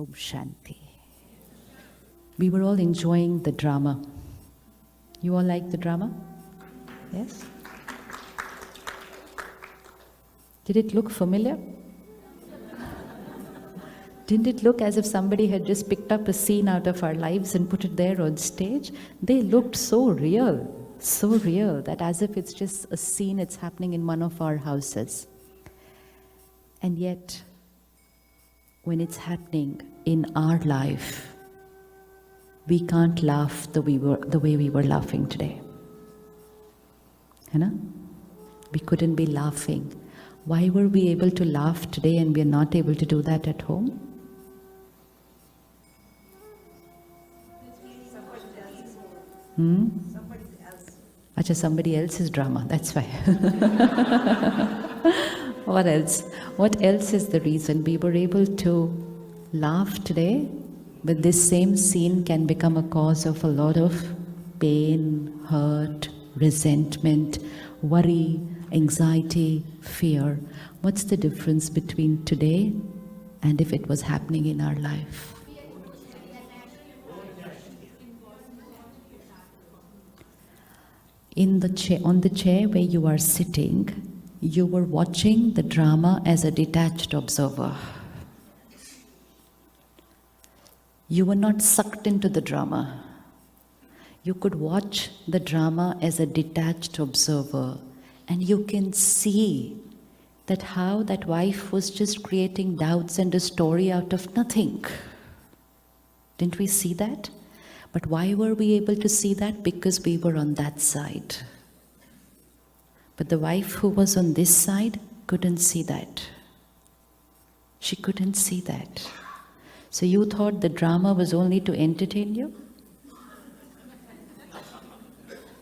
Om Shanti. We were all enjoying the drama. You all like the drama? Yes? Did it look familiar? Didn't it look as if somebody had just picked up a scene out of our lives and put it there on stage? They looked so real that as if it's just a scene, it's happening in one of our houses. And yet, when it's happening in our life, we can't laugh the way we were laughing today. We couldn't be laughing. Why were we able to laugh today and we are not able to do that at home? Somebody else's drama, that's why. What else? What else is the reason we were able to laugh today? But this same scene can become a cause of a lot of pain, hurt, resentment, worry, anxiety, fear. What's the difference between today and if it was happening in our life? On the chair where you are sitting, you were watching the drama as a detached observer. You were not sucked into the drama. You could watch the drama as a detached observer, and you can see that how that wife was just creating doubts and a story out of nothing. Didn't we see that? But why were we able to see that? Because we were on that side. But the wife who was on this side couldn't see that. She couldn't see that. So you thought the drama was only to entertain you?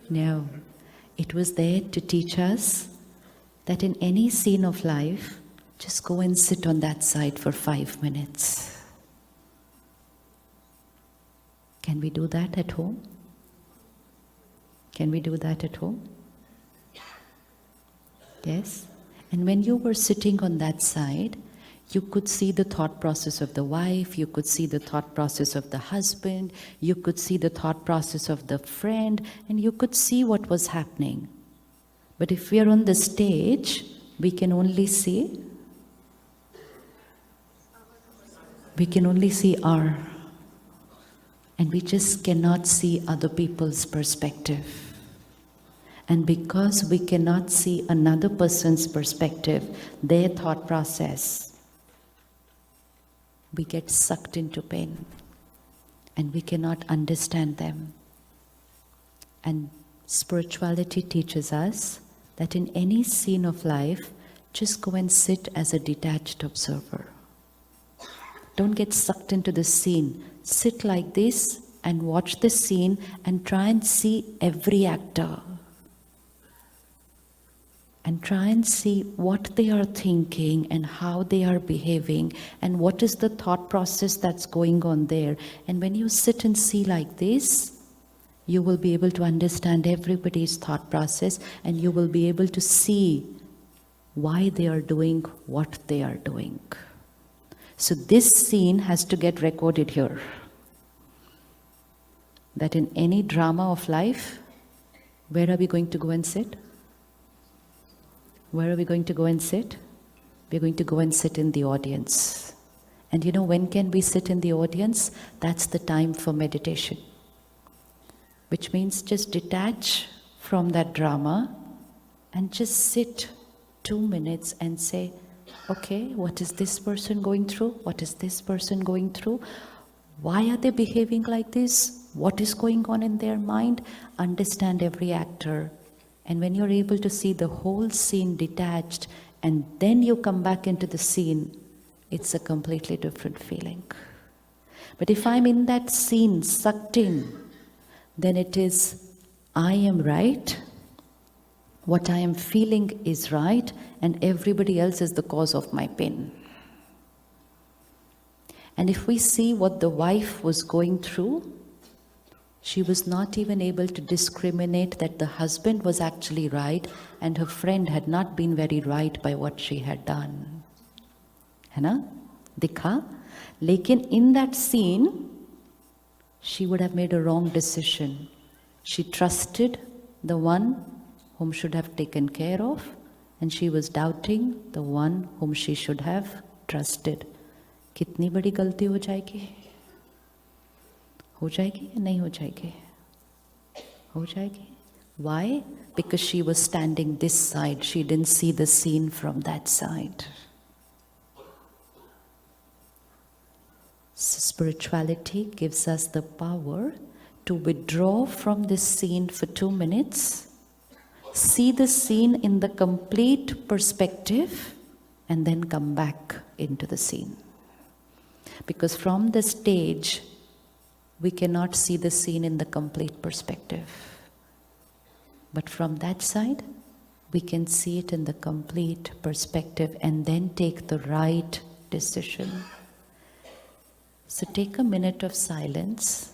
No. It was there to teach us that in any scene of life, just go and sit on that side for 5 minutes. Can we do that at home? Can we do that at home? Yes? And when you were sitting on that side, you could see the thought process of the wife, you could see the thought process of the husband, you could see the thought process of the friend, and you could see what was happening. But if we are on the stage, we can only see our, and we just cannot see other people's perspective. And because we cannot see another person's perspective, their thought process, we get sucked into pain and we cannot understand them. And spirituality teaches us that in any scene of life, just go and sit as a detached observer. Don't get sucked into the scene. Sit like this and watch the scene and try and see every actor. And try and see what they are thinking and how they are behaving and what is the thought process that's going on there. And when you sit and see like this, you will be able to understand everybody's thought process and you will be able to see why they are doing what they are doing. So this scene has to get recorded here. That in any drama of life, where are we going to go and sit? Where are we going to go and sit? We're going to go and sit in the audience. And you know, when can we sit in the audience? That's the time for meditation. Which means just detach from that drama and just sit 2 minutes and say, okay, what is this person going through? What is this person going through? Why are they behaving like this? What is going on in their mind? Understand every actor. And when you're able to see the whole scene detached and then you come back into the scene, it's a completely different feeling. But if I'm in that scene, sucked in, then it is, I am right, what I am feeling is right, and everybody else is the cause of my pain. And if we see what the wife was going through, she was not even able to discriminate that the husband was actually right and her friend had not been very right by what she had done. है ना? दिखा? लेकिन in that scene, she would have made a wrong decision. She trusted the one whom should have taken care of, and she was doubting the one whom she should have trusted. कितनी बड़ी गलती हो जाएगी? हो जाएगी या नहीं हो जाएगी? हो जाएगी. Why? Because she was standing this side. She didn't see the scene from that side. So spirituality gives us the power to withdraw from this scene for 2 minutes, see the scene in the complete perspective, and then come back into the scene. Because from the stage, we cannot see the scene in the complete perspective. But from that side, we can see it in the complete perspective and then take the right decision. So take a minute of silence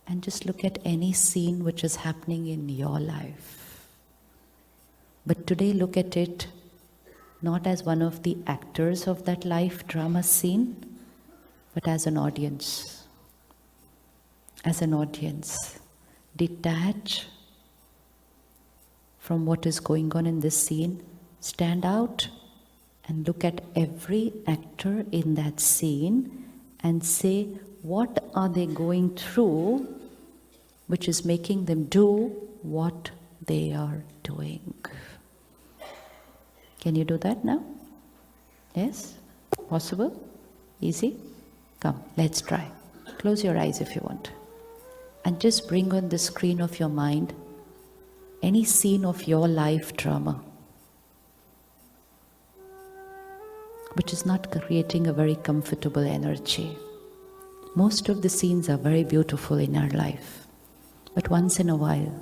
and just look at any scene which is happening in your life. But today look at it not as one of the actors of that life drama scene, but as an audience. As an audience. Detach from what is going on in this scene. Stand out and look at every actor in that scene and say, what are they going through which is making them do what they are doing? Can you do that now? Yes? Possible? Easy? Come, let's try. Close your eyes if you want. And just bring on the screen of your mind any scene of your life drama which is not creating a very comfortable energy. Most of the scenes are very beautiful in our life, but once in a while,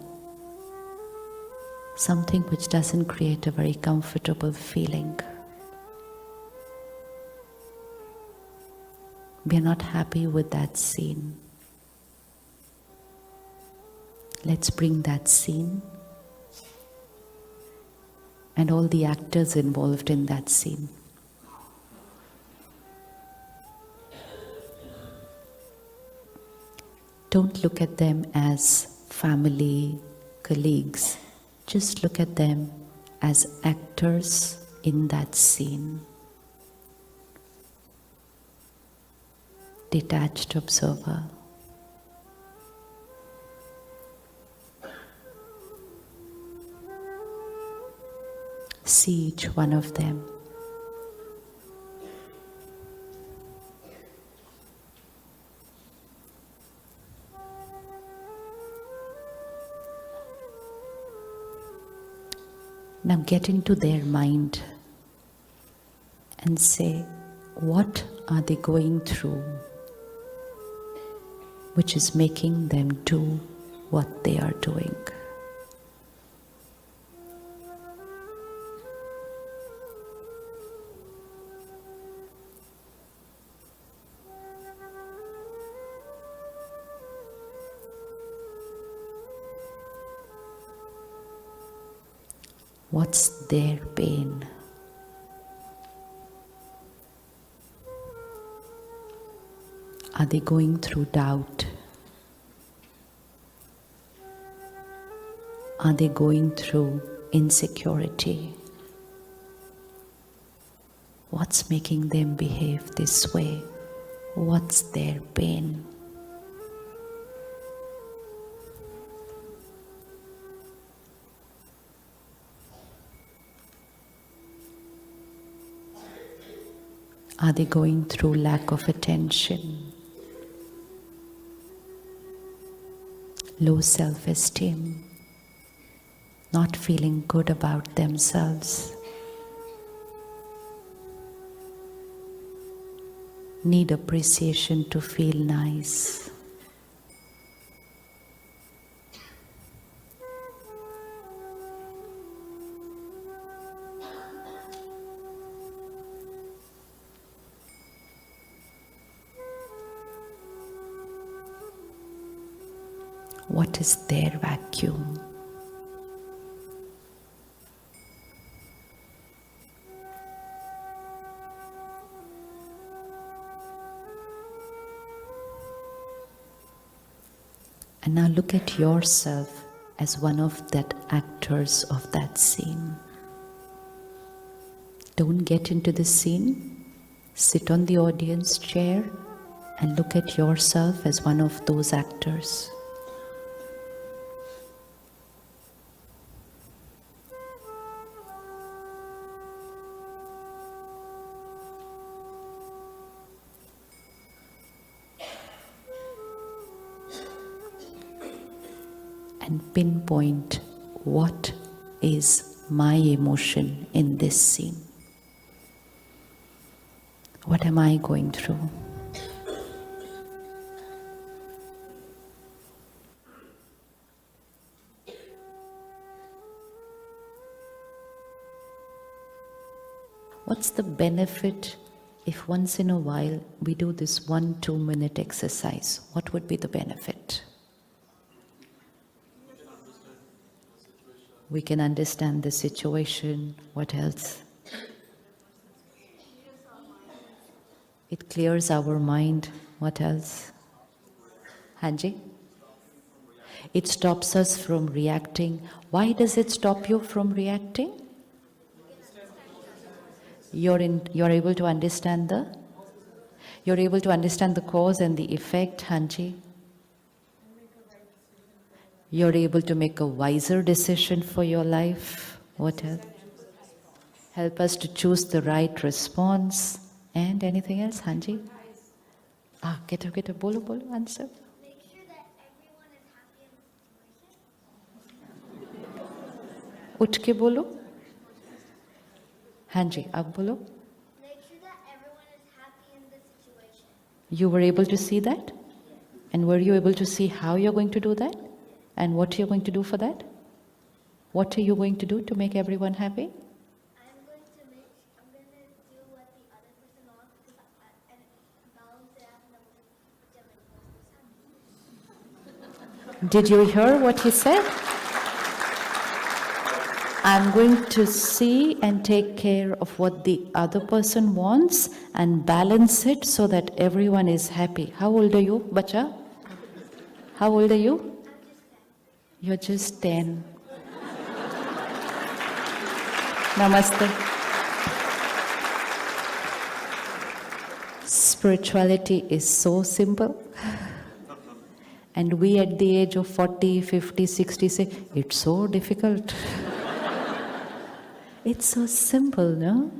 something which doesn't create a very comfortable feeling. We are not happy with that scene. Let's bring that scene and all the actors involved in that scene. Don't look at them as family, colleagues. Just look at them as actors in that scene. Detached observer. See each one of them. Now get into their mind and say, what are they going through which is making them do what they are doing? What's their pain? Are they going through doubt? Are they going through insecurity? What's making them behave this way? What's their pain? Are they going through lack of attention, low self-esteem, not feeling good about themselves, need appreciation to feel nice? What is their vacuum? And now look at yourself as one of that actors of that scene. Don't get into the scene. Sit on the audience chair and look at yourself as one of those actors. And pinpoint what is my emotion in this scene. What am I going through? What's the benefit if once in a while we do this 1-2 minute exercise? What would be the benefit? We can understand the situation. What else? It clears our mind. What else? Hanji? It stops us from reacting. Why does it stop you from reacting? You're able to understand you're able to understand the cause and the effect, Hanji. You're able to make a wiser decision for your life. What else? Help us to choose the right response. And anything else, Hanji? Get a bolo, answer. Make sure that everyone is happy in the situation. उठ के बोलो. Hanji, ab bolo. Make sure that everyone is happy in the situation. You were able to see that? And were you able to see how you're going to do that? And what you're going to do for that? What are you going to do to make everyone happy? I'm going to do what the other person wants and balance it out and which everyone is happy. Did you hear what he said? I'm going to see and take care of what the other person wants and balance it so that everyone is happy. How old are you, bacha? How old are you? You're just 10. Namaste. Spirituality is so simple. And we at the age of 40, 50, 60 say, it's so difficult. It's so simple, no?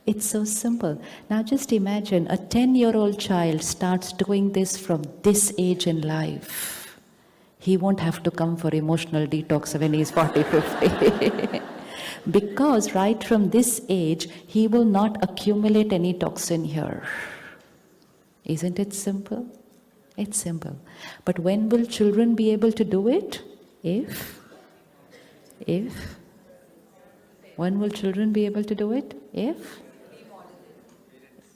It's so simple. Now just imagine a 10-year-old child starts doing this from this age in life. He won't have to come for emotional detox when he's 40, 50. Because right from this age, he will not accumulate any toxin here. Isn't it simple? It's simple. But when will children be able to do it? When will children be able to do it?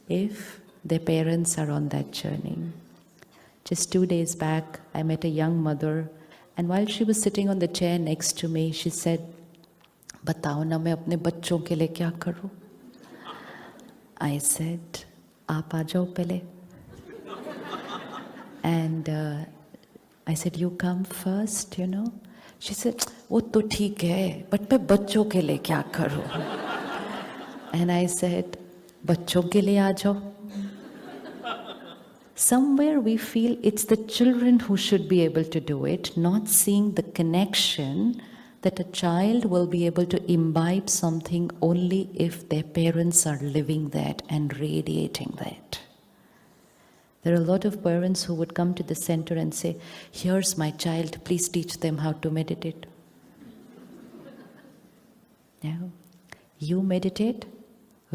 If their parents are on that journey. Just 2 days back, I met a young mother, and while she was sitting on the chair next to me, she said, "Batao na main apne bachon ke liye kya karu?" I said, "Aap aa jao pehle." And I said, "You come first, you know." She said, "वो तो ठीक है, but मैं बच्चों के लिए क्या करूँ?" And I said, "बच्चों के लिए आ जाओ." Somewhere we feel it's the children who should be able to do it, not seeing the connection that a child will be able to imbibe something only if their parents are living that and radiating that. There are a lot of parents who would come to the center and say, "Here's my child, please teach them how to meditate." Yeah. You meditate,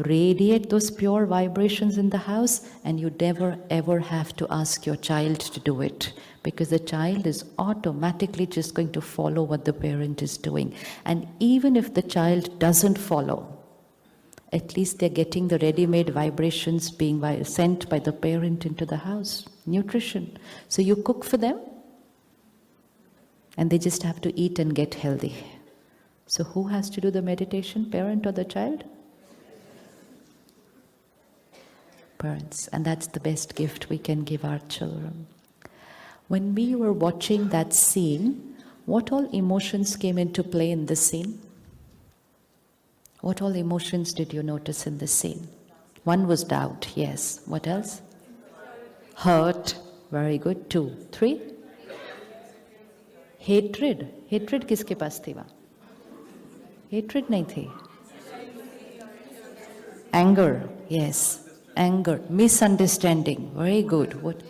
radiate those pure vibrations in the house, and you never ever have to ask your child to do it, because the child is automatically just going to follow what the parent is doing. And even if the child doesn't follow, at least they're getting the ready-made vibrations being sent by the parent into the house. Nutrition. So you cook for them, and they just have to eat and get healthy. So who has to do the meditation, parent or the child? Parents. And that's the best gift we can give our children. When we were watching that scene, what all emotions came into play in the scene? What all emotions did you notice in the scene? One was doubt, yes. What else? Hurt, very good. 2, 3. Hatred. Hatred किसके पास थी वहाँ? Hatred नहीं थी. Anger, yes. Anger. Misunderstanding, very good. What?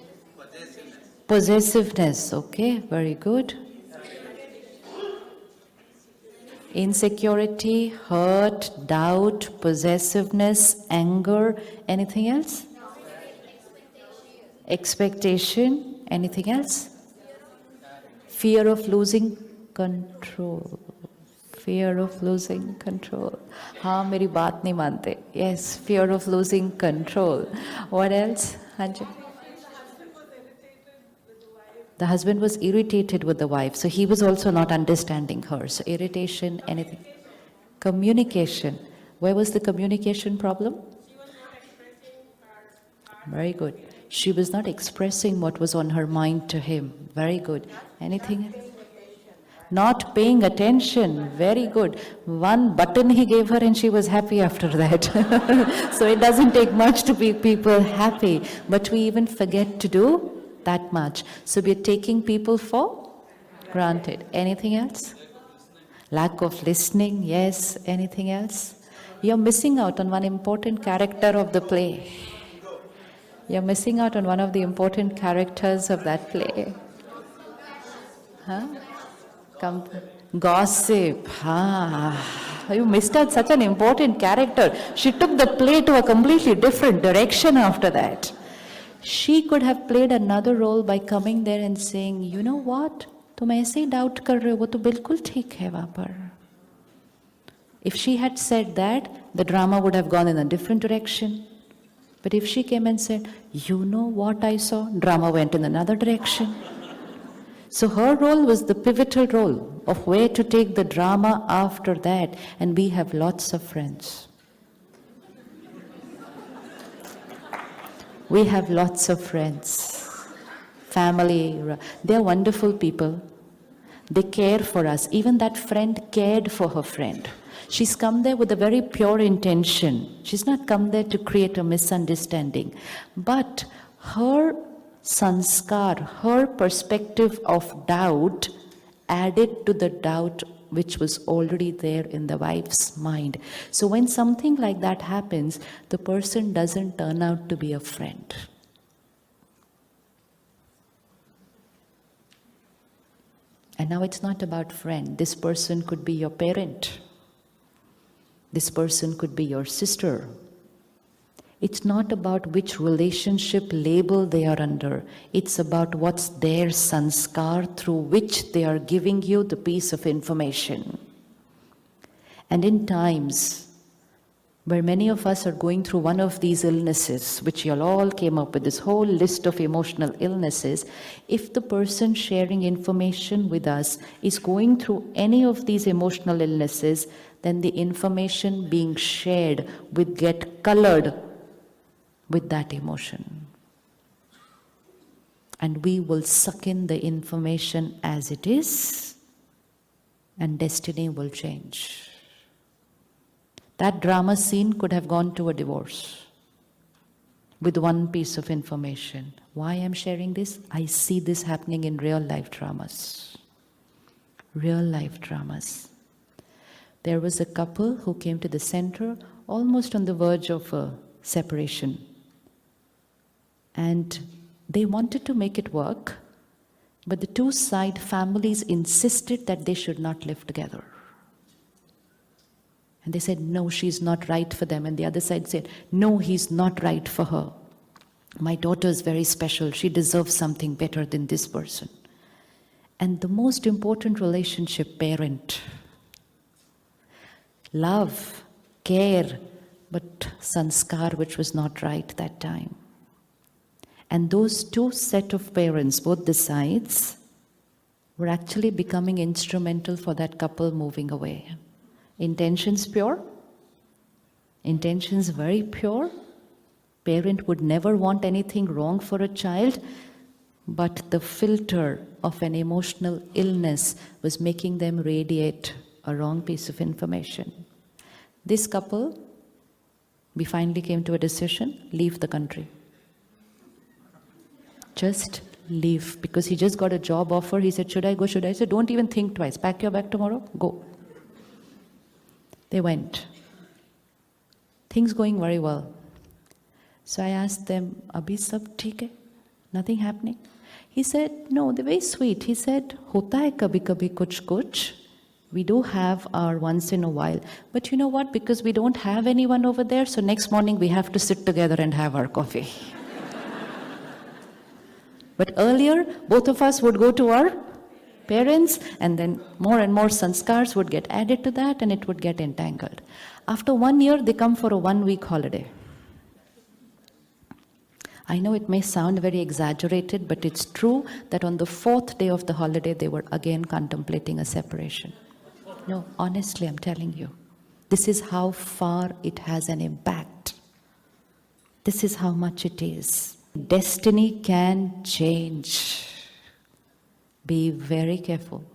Possessiveness, okay, very good. Insecurity, hurt, doubt, possessiveness, anger. Anything else? Expectation. Anything else? Fear of losing control. Fear of losing control. हाँ मेरी बात नहीं मानते. Yes, fear of losing control. What else? Anju? The husband was irritated with the wife, so he was also not understanding her. So irritation, anything. Communication. Where was the communication problem? Very good. She was not expressing what was on her mind to him. Very good. Anything? Not paying attention. Very good. One button he gave her and she was happy after that. So it doesn't take much to make people happy. But we even forget to do that much. So we're taking people for granted. Anything else? Lack of listening. Yes. Anything else? You're missing out on one important character of the play. You're missing out on one of the important characters of that play. Huh? Gossip. You missed out such an important character. She took the play to a completely different direction after that. She could have played another role by coming there and saying, you know what? तुम ऐसे ही doubt कर रहे हो, वो तो बिल्कुल ठीक है वहाँ पर. If she had said that, the drama would have gone in a different direction. But if she came and said, you know what I saw? Drama went in another direction. So her role was the pivotal role of where to take the drama after that. And we have lots of friends. We have lots of friends. Family. They're wonderful people. They care for us. Even that friend cared for her friend. She's come there with a very pure intention. She's not come there to create a misunderstanding. But her sanskar, her perspective of doubt added to the doubt which was already there in the wife's mind. So when something like that happens, the person doesn't turn out to be a friend. And now it's not about friend. This person could be your parent. This person could be your sister. It's not about which relationship label they are under. It's about what's their sanskar through which they are giving you the piece of information. And in times where many of us are going through one of these illnesses, which you all came up with this whole list of emotional illnesses, if the person sharing information with us is going through any of these emotional illnesses, then the information being shared will get colored with that emotion. And we will suck in the information as it is, and destiny will change. That drama scene could have gone to a divorce with one piece of information. Why I'm sharing this? I see this happening in real life dramas. Real life dramas. There was a couple who came to the center almost on the verge of a separation. And they wanted to make it work, but the two side families insisted that they should not live together. And they said, no, she's not right for them. And the other side said, no, he's not right for her. My daughter is very special. She deserves something better than this person. And the most important relationship, parent. Love, care, but sanskar, which was not right that time. And those two set of parents, both the sides, were actually becoming instrumental for that couple moving away. Intentions pure. Intentions very pure. Parent would never want anything wrong for a child. but the filter of an emotional illness was making them radiate a wrong piece of information. This couple, we finally came to a decision, leave the country. Just leave, because he just got a job offer. He said, should I go, should I? I said, don't even think twice. Pack your bag tomorrow, go. They went. Things going very well. So I asked them, Abhi sab theek hai? Nothing happening? He said, no, they're very sweet. He said, hota hai kabhi kabhi kuch kuch. We do have our once in a while. But you know what? Because we don't have anyone over there, so next morning we have to sit together and have our coffee. But earlier, both of us would go to our parents, and then more and more sanskars would get added to that, and it would get entangled. After 1 year, they come for a 1-week holiday. I know it may sound very exaggerated, but it's true that on the 4th day of the holiday, they were again contemplating a separation. No, honestly, I'm telling you, this is how far it has an impact. This is how much it is. Destiny can change. Be very careful.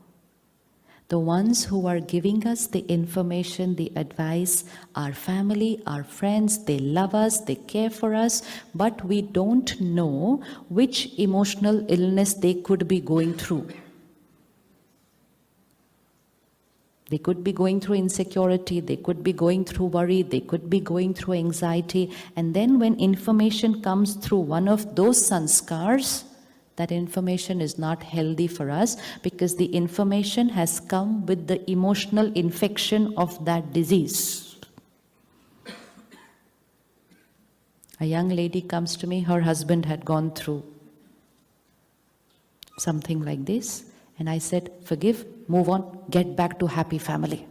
The ones who are giving us the information, the advice, our family, our friends, they love us, they care for us, but we don't know which emotional illness they could be going through. They could be going through insecurity, they could be going through worry, they could be going through anxiety, and then when information comes through one of those sanskars, that information is not healthy for us, because the information has come with the emotional infection of that disease. A young lady comes to me, her husband had gone through something like this, and I said, forgive, move on, get back to happy family.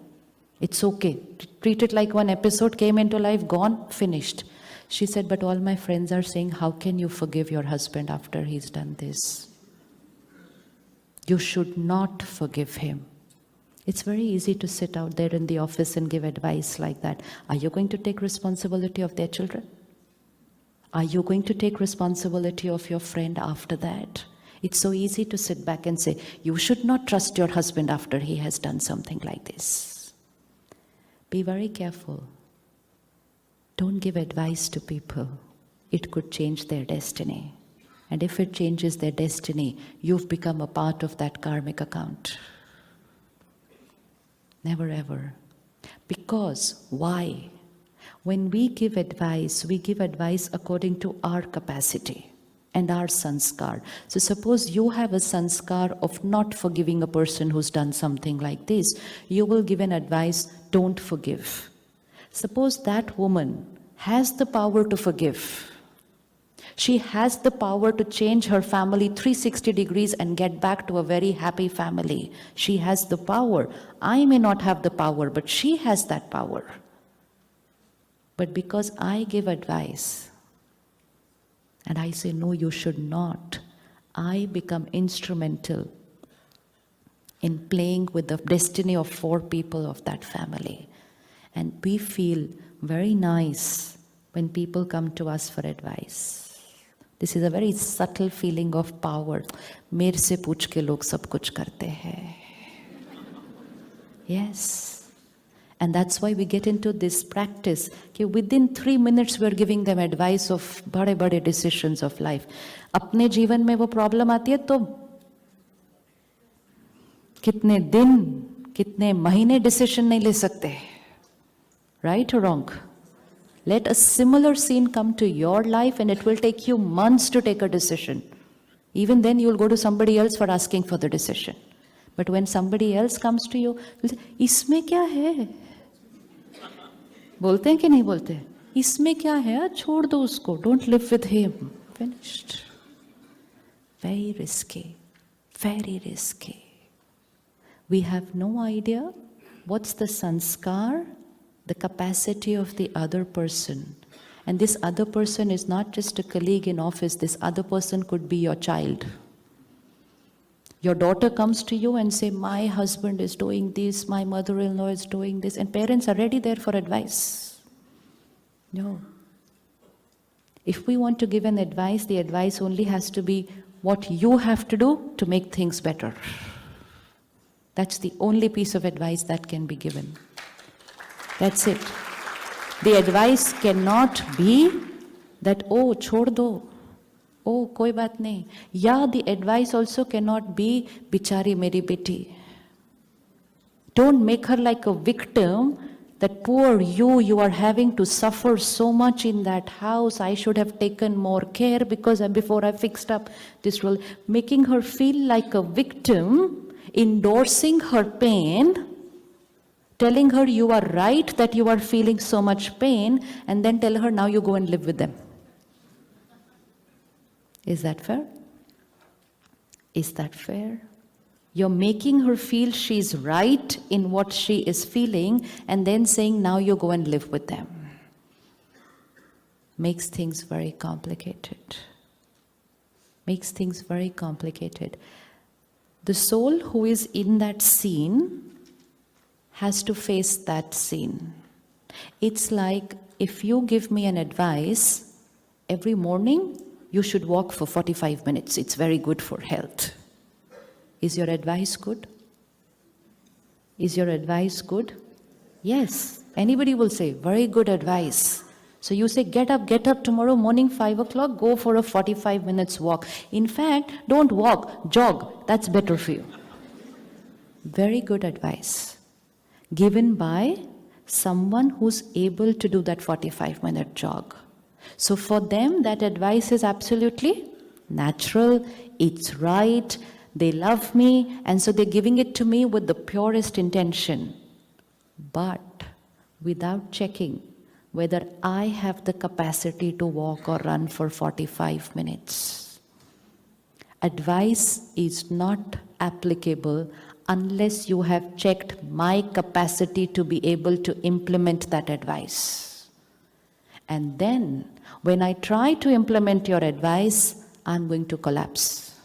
It's okay. Treat it like one episode, came into life, gone, finished. She said, but all my friends are saying, how can you forgive your husband after he's done this? You should not forgive him. It's very easy to sit out there in the office and give advice like that. Are you going to take responsibility of their children? Are you going to take responsibility of your friend after that? It's so easy to sit back and say, you should not trust your husband after he has done something like this. Be very careful. Don't give advice to people. It could change their destiny. And if it changes their destiny, you've become a part of that karmic account. Never ever. Because, why? When we give advice according to our capacity and our sanskar. So suppose you have a sanskar of not forgiving a person who's done something like this. You will give an advice, don't forgive. Suppose that woman has the power to forgive. She has the power to change her family 360 degrees and get back to a very happy family. She has the power. I may not have the power, but she has that power. But because I give advice, and I say, no, you should not, I become instrumental in playing with the destiny of 4 people of that family. And we feel very nice when people come to us for advice. This is a very subtle feeling of power. मेरे से पूछ के लोग सब कुछ करते हैं. Yes. And that's why we get into this practice. Okay, within 3 minutes we are giving them advice of बड़े-बड़े decisions of life. अपने जीवन में वो problem आती है तो कितने दिन, कितने महीने decision नहीं ले सकते. Right or wrong? Let a similar scene come to your life and it will take you months to take a decision. Even then you'll go to somebody else for asking for the decision. But when somebody else comes to you, you'll say, इसमें क्या है? बोलते हैं कि नहीं बोलते? इसमें क्या है? छोड़ दो उसको. Don't live with him. Finished. Very risky. Very risky. We have no idea what's the sanskar, the capacity of the other person. And this other person is not just a colleague in office. This other person could be your child. Your daughter comes to you and say, my husband is doing this, my mother-in-law is doing this, and parents are ready there for advice. No. If we want to give an advice, the advice only has to be what you have to do to make things better. That's the only piece of advice that can be given. That's it. The advice cannot be that, oh, chhod do, oh, koi baat nahi. Yeah, the advice also cannot be, bichari meri beti. Don't make her like a victim, that poor you are having to suffer so much in that house. I should have taken more care because before I fixed up this role. Making her feel like a victim, endorsing her pain, telling her you are right that you are feeling so much pain, and then tell her now you go and live with them. Is that fair? Is that fair? You're making her feel she's right in what she is feeling and then saying, now you go and live with them. Makes things very complicated. Makes things very complicated. The soul who is in that scene has to face that scene. It's like if you give me an advice, every morning you should walk for 45 minutes. It's very good for health. Is your advice good? Is your advice good? Yes. Anybody will say, very good advice. So you say, get up tomorrow morning, 5 o'clock, go for a 45 minutes walk. In fact, don't walk, jog. That's better for you. Very good advice. Given by someone who's able to do that 45-minute jog. So for them, that advice is absolutely natural, it's right, they love me, and so they're giving it to me with the purest intention. But without checking whether I have the capacity to walk or run for 45 minutes. Advice is not applicable unless you have checked my capacity to be able to implement that advice. And then, when I try to implement your advice, I'm going to collapse.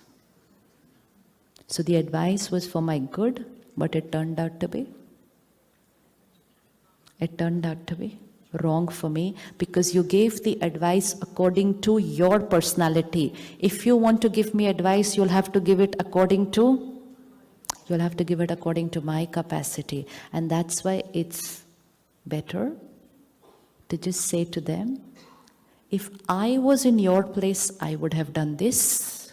So the advice was for my good, but it turned out to be wrong for me, because you gave the advice according to your personality. If you want to give me advice, you'll have to give it according to my capacity. And that's why it's better to just say to them, if I was in your place, I would have done this,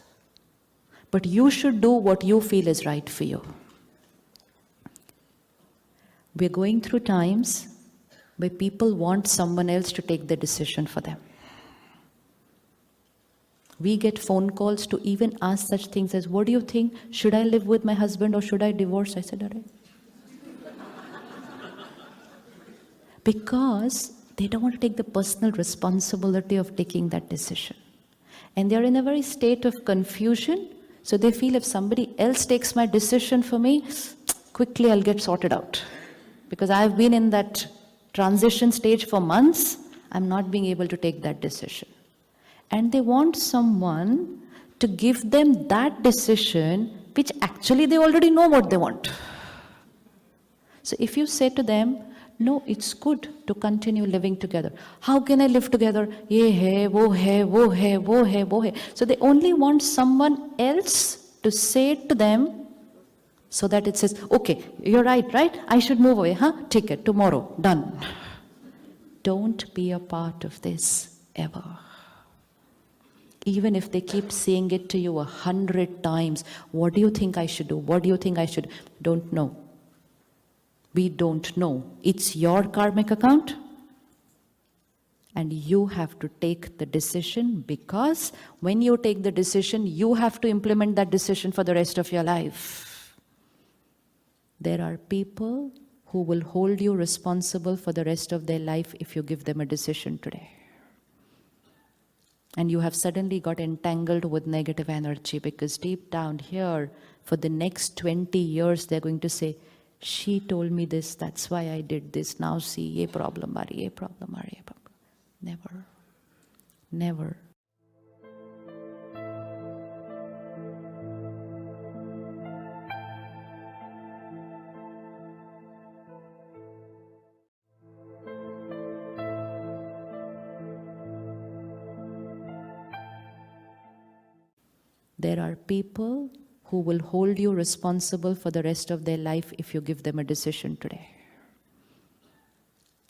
but you should do what you feel is right for you. We're going through times where people want someone else to take the decision for them. We get phone calls to even ask such things as, what do you think? Should I live with my husband or should I divorce? I said, all right. Because they don't want to take the personal responsibility of taking that decision. And they're in a very state of confusion. So they feel if somebody else takes my decision for me, quickly I'll get sorted out. Because I've been in that transition stage for months, I'm not being able to take that decision. And they want someone to give them that decision, which actually they already know what they want. So if you say to them, no, it's good to continue living together. How can I live together? Ye hai, wo hai, wo hai, wo hai, wo hai. So they only want someone else to say it to them, so that it says, okay, you're right? I should move away, Take it, tomorrow, done. Don't be a part of this, ever. Even if they keep saying it to you 100 times, what do you think I should do? What do you think I should? Don't know. We don't know. It's your karmic account. And you have to take the decision, because when you take the decision, you have to implement that decision for the rest of your life. There are people who will hold you responsible for the rest of their life if you give them a decision today. And you have suddenly got entangled with negative energy, because deep down here, for the next 20 years, they're going to say, she told me this, that's why I did this. Now see, ye problem, ye problem. Never. Never. There are people who will hold you responsible for the rest of their life if you give them a decision today.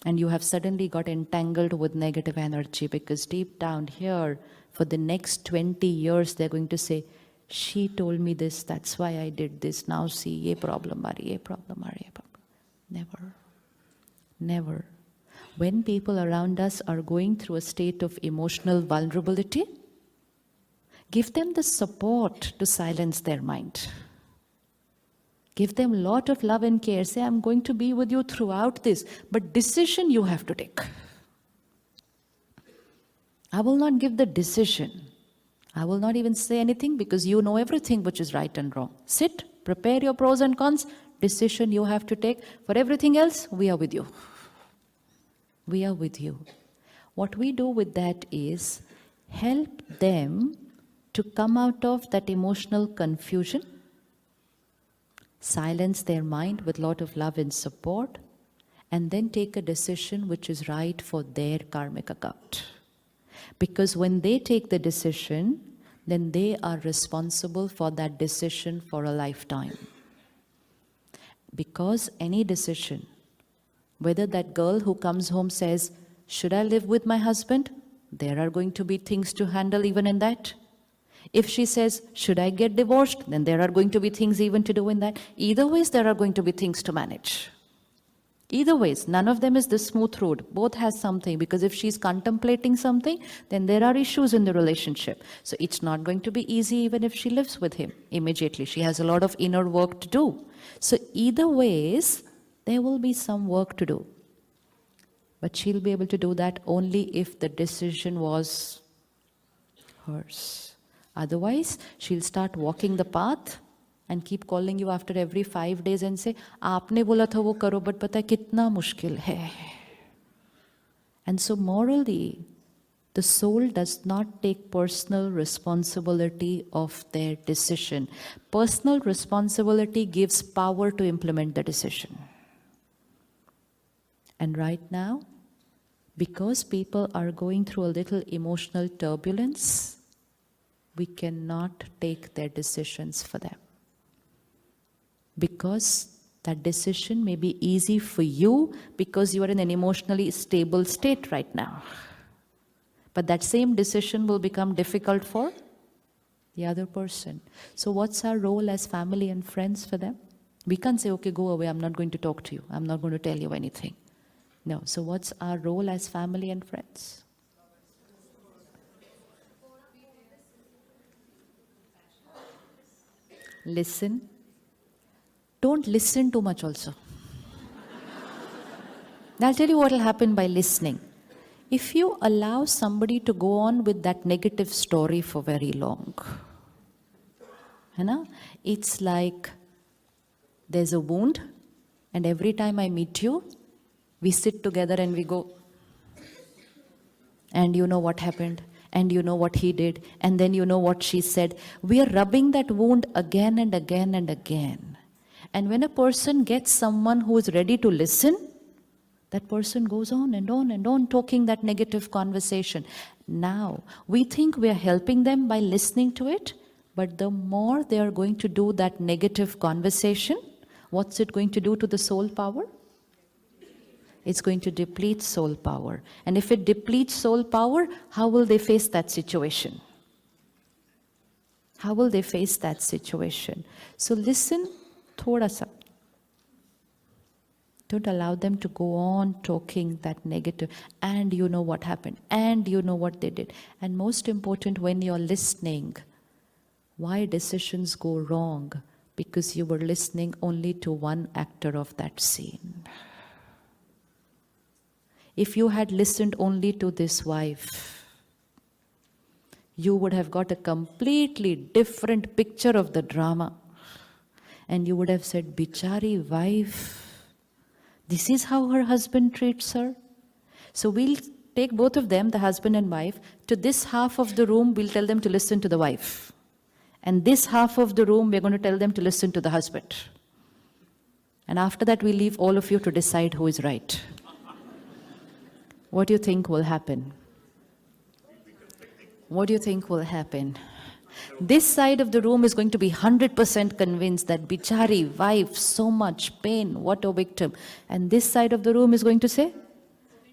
And you have suddenly got entangled with negative energy because deep down here, for the next 20 years, they're going to say, she told me this, that's why I did this. Now see, ye problem, ye problem, ye problem. Never. Never. When people around us are going through a state of emotional vulnerability, give them the support to silence their mind. Give them a lot of love and care. Say, I'm going to be with you throughout this, but decision you have to take. I will not give the decision. I will not even say anything because you know everything which is right and wrong. Sit, prepare your pros and cons, decision you have to take. For everything else, we are with you. We are with you. What we do with that is help them to come out of that emotional confusion, silence their mind with a lot of love and support, and then take a decision which is right for their karmic account. Because when they take the decision, then they are responsible for that decision for a lifetime. Because any decision, whether that girl who comes home says, should I live with my husband? There are going to be things to handle even in that. If she says, should I get divorced? Then there are going to be things even to do in that. Either ways, there are going to be things to manage. Either ways, none of them is the smooth road. Both has something, because if she's contemplating something, then there are issues in the relationship. So it's not going to be easy even if she lives with him immediately. She has a lot of inner work to do. So either ways, there will be some work to do. But she'll be able to do that only if the decision was hers. Otherwise, she'll start walking the path and keep calling you after every 5 days and say, "Aapne bola tha wo karo, but pata hai kitna mushkil hai." And so morally, the soul does not take personal responsibility of their decision. Personal responsibility gives power to implement the decision. And right now, because people are going through a little emotional turbulence, we cannot take their decisions for them. Because that decision may be easy for you because you are in an emotionally stable state right now. But that same decision will become difficult for the other person. So what's our role as family and friends for them? We can't say, okay, go away, I'm not going to talk to you. I'm not going to tell you anything. No. So what's our role as family and friends? Listen. Don't listen too much also. I'll tell you what will happen by listening. If you allow somebody to go on with that negative story for very long, it's like there's a wound, and every time I meet you, we sit together and we go, and you know what happened, and you know what he did, and then you know what she said. We are rubbing that wound again and again and again. And when a person gets someone who is ready to listen, that person goes on and on and on talking that negative conversation. Now, we think we are helping them by listening to it, but the more they are going to do that negative conversation, what's it going to do to the soul power? It's going to deplete soul power. And if it depletes soul power, how will they face that situation? How will they face that situation? So listen, thoda sa. Don't allow them to go on talking that negative. And you know what happened. And you know what they did. And most important, when you're listening, why decisions go wrong? Because you were listening only to one actor of that scene. If you had listened only to this wife, you would have got a completely different picture of the drama. And you would have said, "Bichari wife, this is how her husband treats her." So we'll take both of them, the husband and wife, to this half of the room, we'll tell them to listen to the wife. And this half of the room, we're going to tell them to listen to the husband. And after that, we'll leave all of you to decide who is right. What do you think will happen? What do you think will happen? This side of the room is going to be 100% convinced that bichari, wife, so much pain, what a victim. And this side of the room is going to say,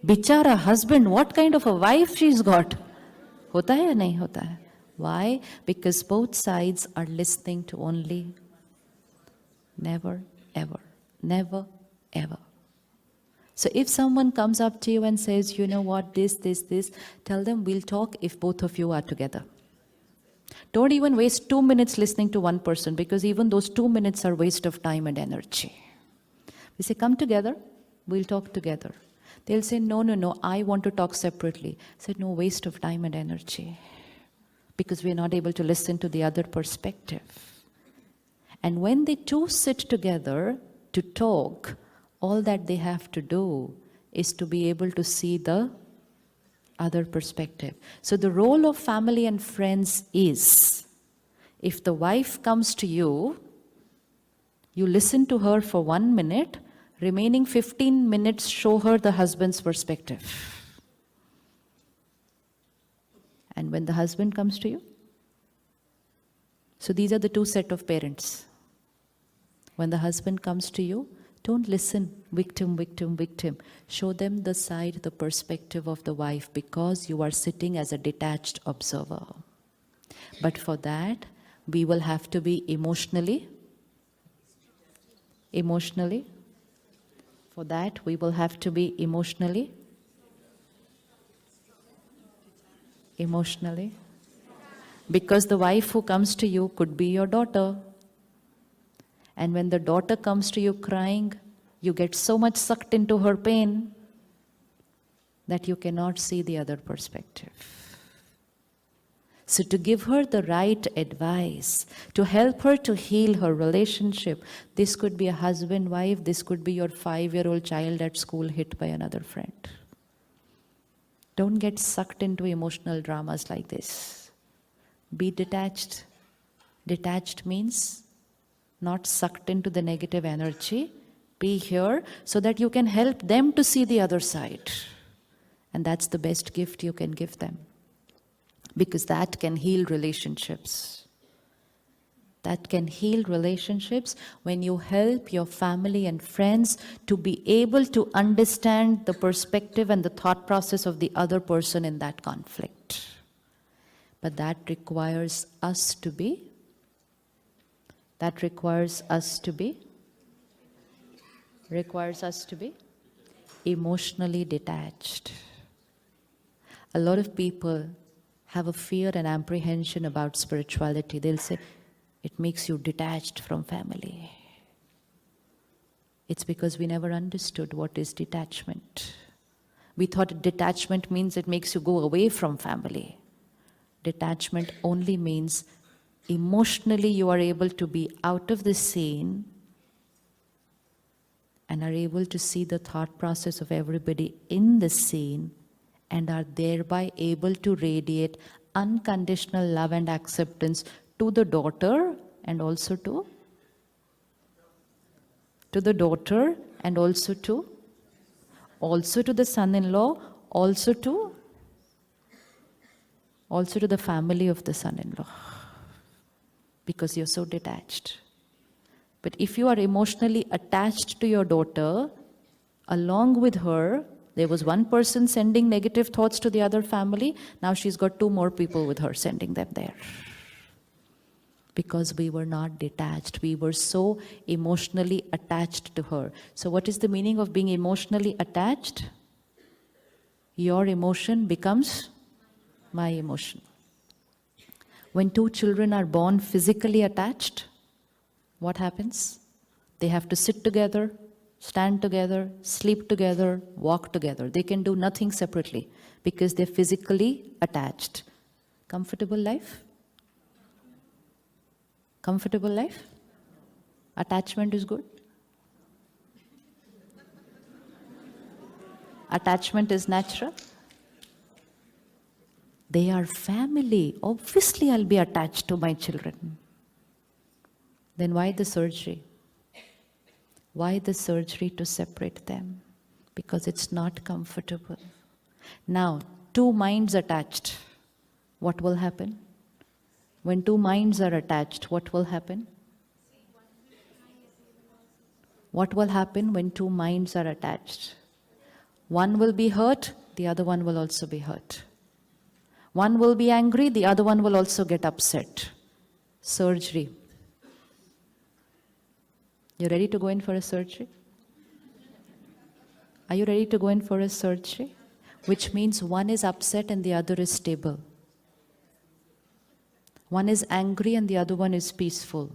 bichara, husband, what kind of a wife she's got. Hota hai ya nahi hota hai? Why? Because both sides are listening to only never, ever, never, ever. So if someone comes up to you and says, you know what, this, tell them we'll talk if both of you are together. Don't even waste 2 minutes listening to one person, because even those 2 minutes are waste of time and energy. We say, come together, we'll talk together. They'll say, no, I want to talk separately. I said, no, waste of time and energy, because we're not able to listen to the other perspective. And when they two sit together to talk, all that they have to do is to be able to see the other perspective. So the role of family and friends is, if the wife comes to you, you listen to her for 1 minute, remaining 15 minutes show her the husband's perspective. And when the husband comes to you, so these are the two set of parents. When the husband comes to you, don't listen, victim. Show them the side, the perspective of the wife, because you are sitting as a detached observer. But for that, we will have to be emotionally. For that, we will have to be emotionally. Because the wife who comes to you could be your daughter. And when the daughter comes to you crying, you get so much sucked into her pain that you cannot see the other perspective. So to give her the right advice, to help her to heal her relationship, this could be a husband-wife, this could be your 5-year-old child at school hit by another friend. Don't get sucked into emotional dramas like this. Be detached. Detached means not sucked into the negative energy. Be here so that you can help them to see the other side. And that's the best gift you can give them. Because that can heal relationships. That can heal relationships when you help your family and friends to be able to understand the perspective and the thought process of the other person in that conflict. But that requires us to be emotionally detached. A lot of people have a fear and apprehension about spirituality. They'll say, it makes you detached from family. It's because we never understood what is detachment. We thought detachment means it makes you go away from family. Detachment only means emotionally you are able to be out of the scene and are able to see the thought process of everybody in the scene and are thereby able to radiate unconditional love and acceptance to the daughter and also to the daughter and also to the son-in-law, also to the family of the son-in-law. Because you're so detached. But if you are emotionally attached to your daughter, along with her, there was one person sending negative thoughts to the other family, now she's got 2 more people with her sending them there. Because we were not detached, we were so emotionally attached to her. So what is the meaning of being emotionally attached? Your emotion becomes my emotion. When 2 children are born physically attached, what happens? They have to sit together, stand together, sleep together, walk together. They can do nothing separately because they're physically attached. Comfortable life? Comfortable life? Attachment is good? Attachment is natural? They are family. Obviously, I'll be attached to my children. Then why the surgery? Why the surgery to separate them? Because it's not comfortable. Now, 2 minds attached. What will happen? When two minds are attached, what will happen? What will happen when two minds are attached? One will be hurt, the other one will also be hurt. One will be angry, the other one will also get upset. Surgery. You ready to go in for a surgery? Are you ready to go in for a surgery? Which means one is upset and the other is stable. One is angry and the other one is peaceful.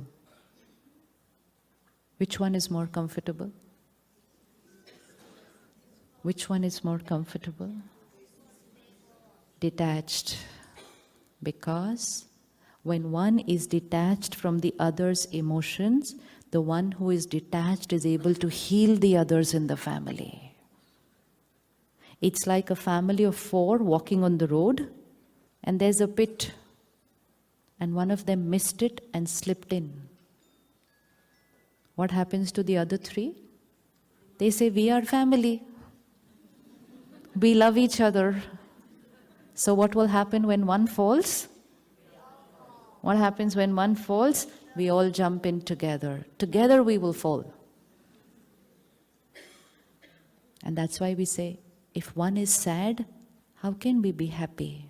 Which one is more comfortable? Which one is more comfortable? Detached. Because when one is detached from the other's emotions, the one who is detached is able to heal the others in the family. It's like a family of 4 walking on the road, and there's a pit, and one of them missed it and slipped in. What happens to the other 3? They say, we are family. We love each other. So what will happen when one falls? What happens when one falls? We all jump in together. Together we will fall. And that's why we say, if one is sad, how can we be happy?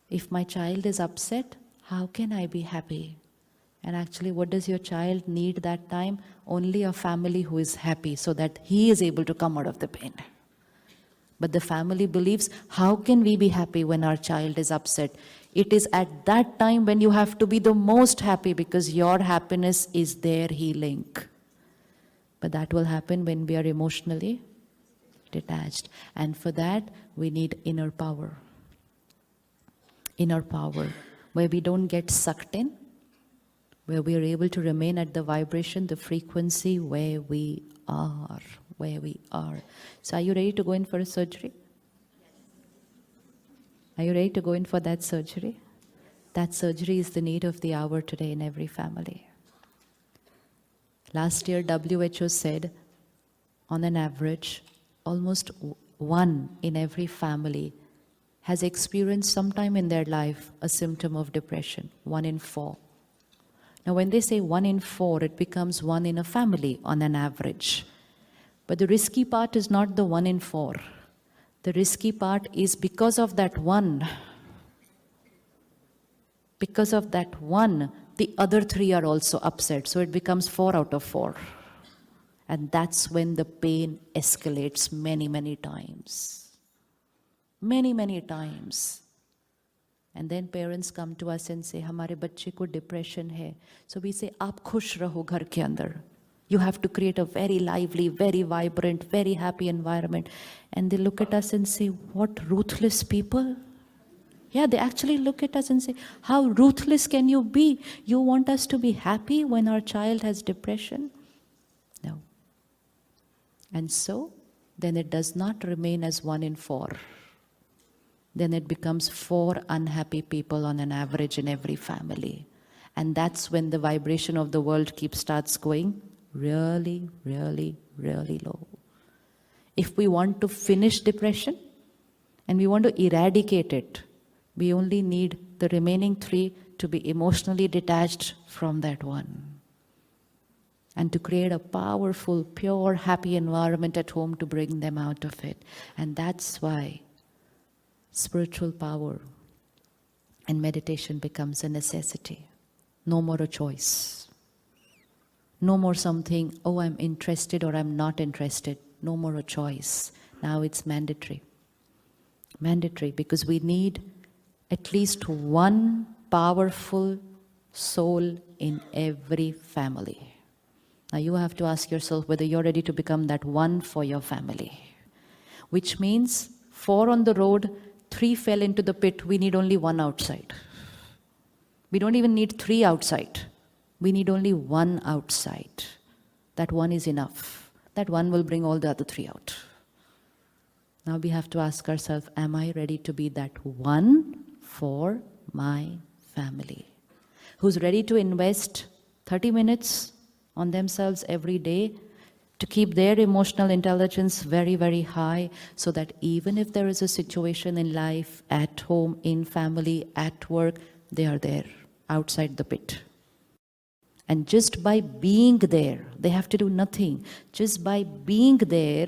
If my child is upset, how can I be happy? And actually, what does your child need that time? Only a family who is happy, so that he is able to come out of the pain. But the family believes, how can we be happy when our child is upset? It is at that time when you have to be the most happy, because your happiness is their healing. But that will happen when we are emotionally detached. And for that, we need inner power. Inner power, where we don't get sucked in, where we are able to remain at the vibration, the frequency where we are. So are you ready to go in for a surgery? Are you ready to go in for that surgery? That surgery is the need of the hour today in every family. Last year, WHO said, on an average, almost 1 in every family has experienced sometime in their life a symptom of depression, 1 in 4. Now, when they say 1 in 4, it becomes 1 in a family on an average. But the risky part is not the 1 in 4. The risky part is because of that 1. Because of that 1, the other 3 are also upset. So it becomes 4 out of 4. And that's when the pain escalates many, many times. Many, many times. And then parents come to us and say, हमारे बच्चे को depression है. So we say, आप खुश रहो घर के अंदर. You have to create a very lively, very vibrant, very happy environment. And they look at us and say, what ruthless people. Yeah, they actually look at us and say, how ruthless can you be? You want us to be happy when our child has depression? No. And so, then it does not remain as 1 in 4. Then it becomes 4 unhappy people on an average in every family. And that's when the vibration of the world starts going really, really, really low. If we want to finish depression and we want to eradicate it, we only need the remaining 3 to be emotionally detached from that 1. And to create a powerful, pure, happy environment at home to bring them out of it. And that's why spiritual power and meditation becomes a necessity. No more a choice. No more something, oh, I'm interested or I'm not interested. No more a choice. Now it's mandatory. Mandatory, because we need at least 1 powerful soul in every family. Now you have to ask yourself whether you're ready to become that 1 for your family. Which means 4 on the road, 3 fell into the pit, we need only 1 outside. We don't even need 3 outside. We need only 1 outside. That 1 is enough. That 1 will bring all the other 3 out. Now we have to ask ourselves, am I ready to be that 1 for my family? Who's ready to invest 30 minutes on themselves every day to keep their emotional intelligence very, very high, so that even if there is a situation in life, at home, in family, at work, they are there, outside the pit. And just by being there, they have to do nothing. Just by being there,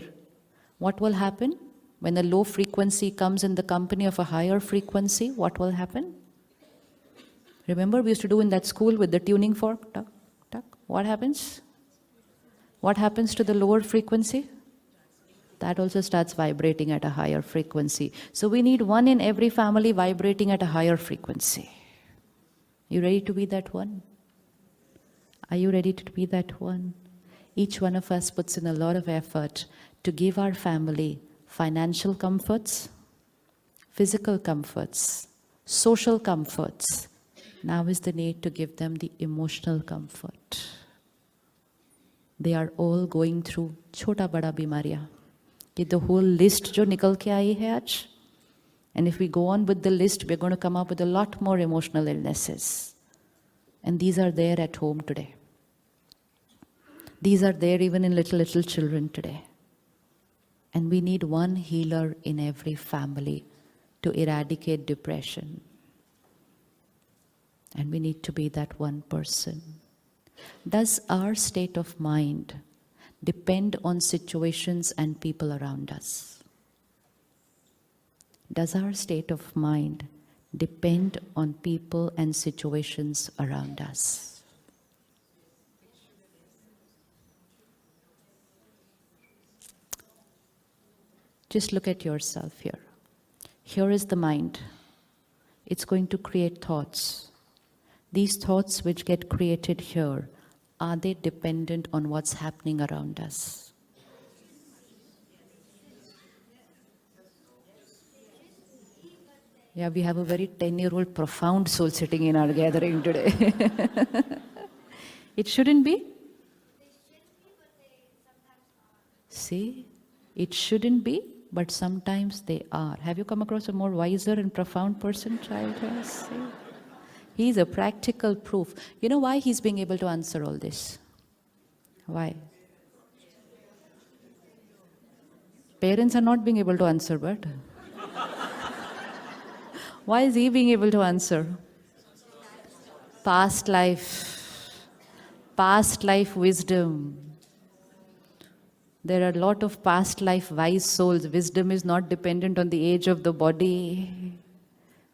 what will happen? When a low frequency comes in the company of a higher frequency, what will happen? Remember, we used to do in that school with the tuning fork? Tuck, tuck. What happens? What happens to the lower frequency? That also starts vibrating at a higher frequency. So we need one in every family vibrating at a higher frequency. You ready to be that one? Are you ready to be that one? Each one of us puts in a lot of effort to give our family financial comforts, physical comforts, social comforts. Now is the need to give them the emotional comfort. They are all going through chota bada bimariya. The whole list jo nikal ke aayi hai aaj. And if we go on with the list, we're going to come up with a lot more emotional illnesses. And these are there at home today. These are there even in little children today. And we need one healer in every family to eradicate depression. And we need to be that one person. Does our state of mind depend on situations and people around us? Does our state of mind depend on people and situations around us? Just look at yourself here. Here is the mind. It's going to create thoughts. These thoughts which get created here, are they dependent on what's happening around us? Yeah, we have a very 10-year-old profound soul sitting in our gathering today. It shouldn't be? See, it shouldn't be, but sometimes they are. Have you come across a more wiser and profound person, child? Yes. He's a practical proof. You know why he's being able to answer all this? Why? Parents are not being able to answer, but why is he being able to answer? Past life wisdom. There are a lot of past life wise souls. Wisdom is not dependent on the age of the body.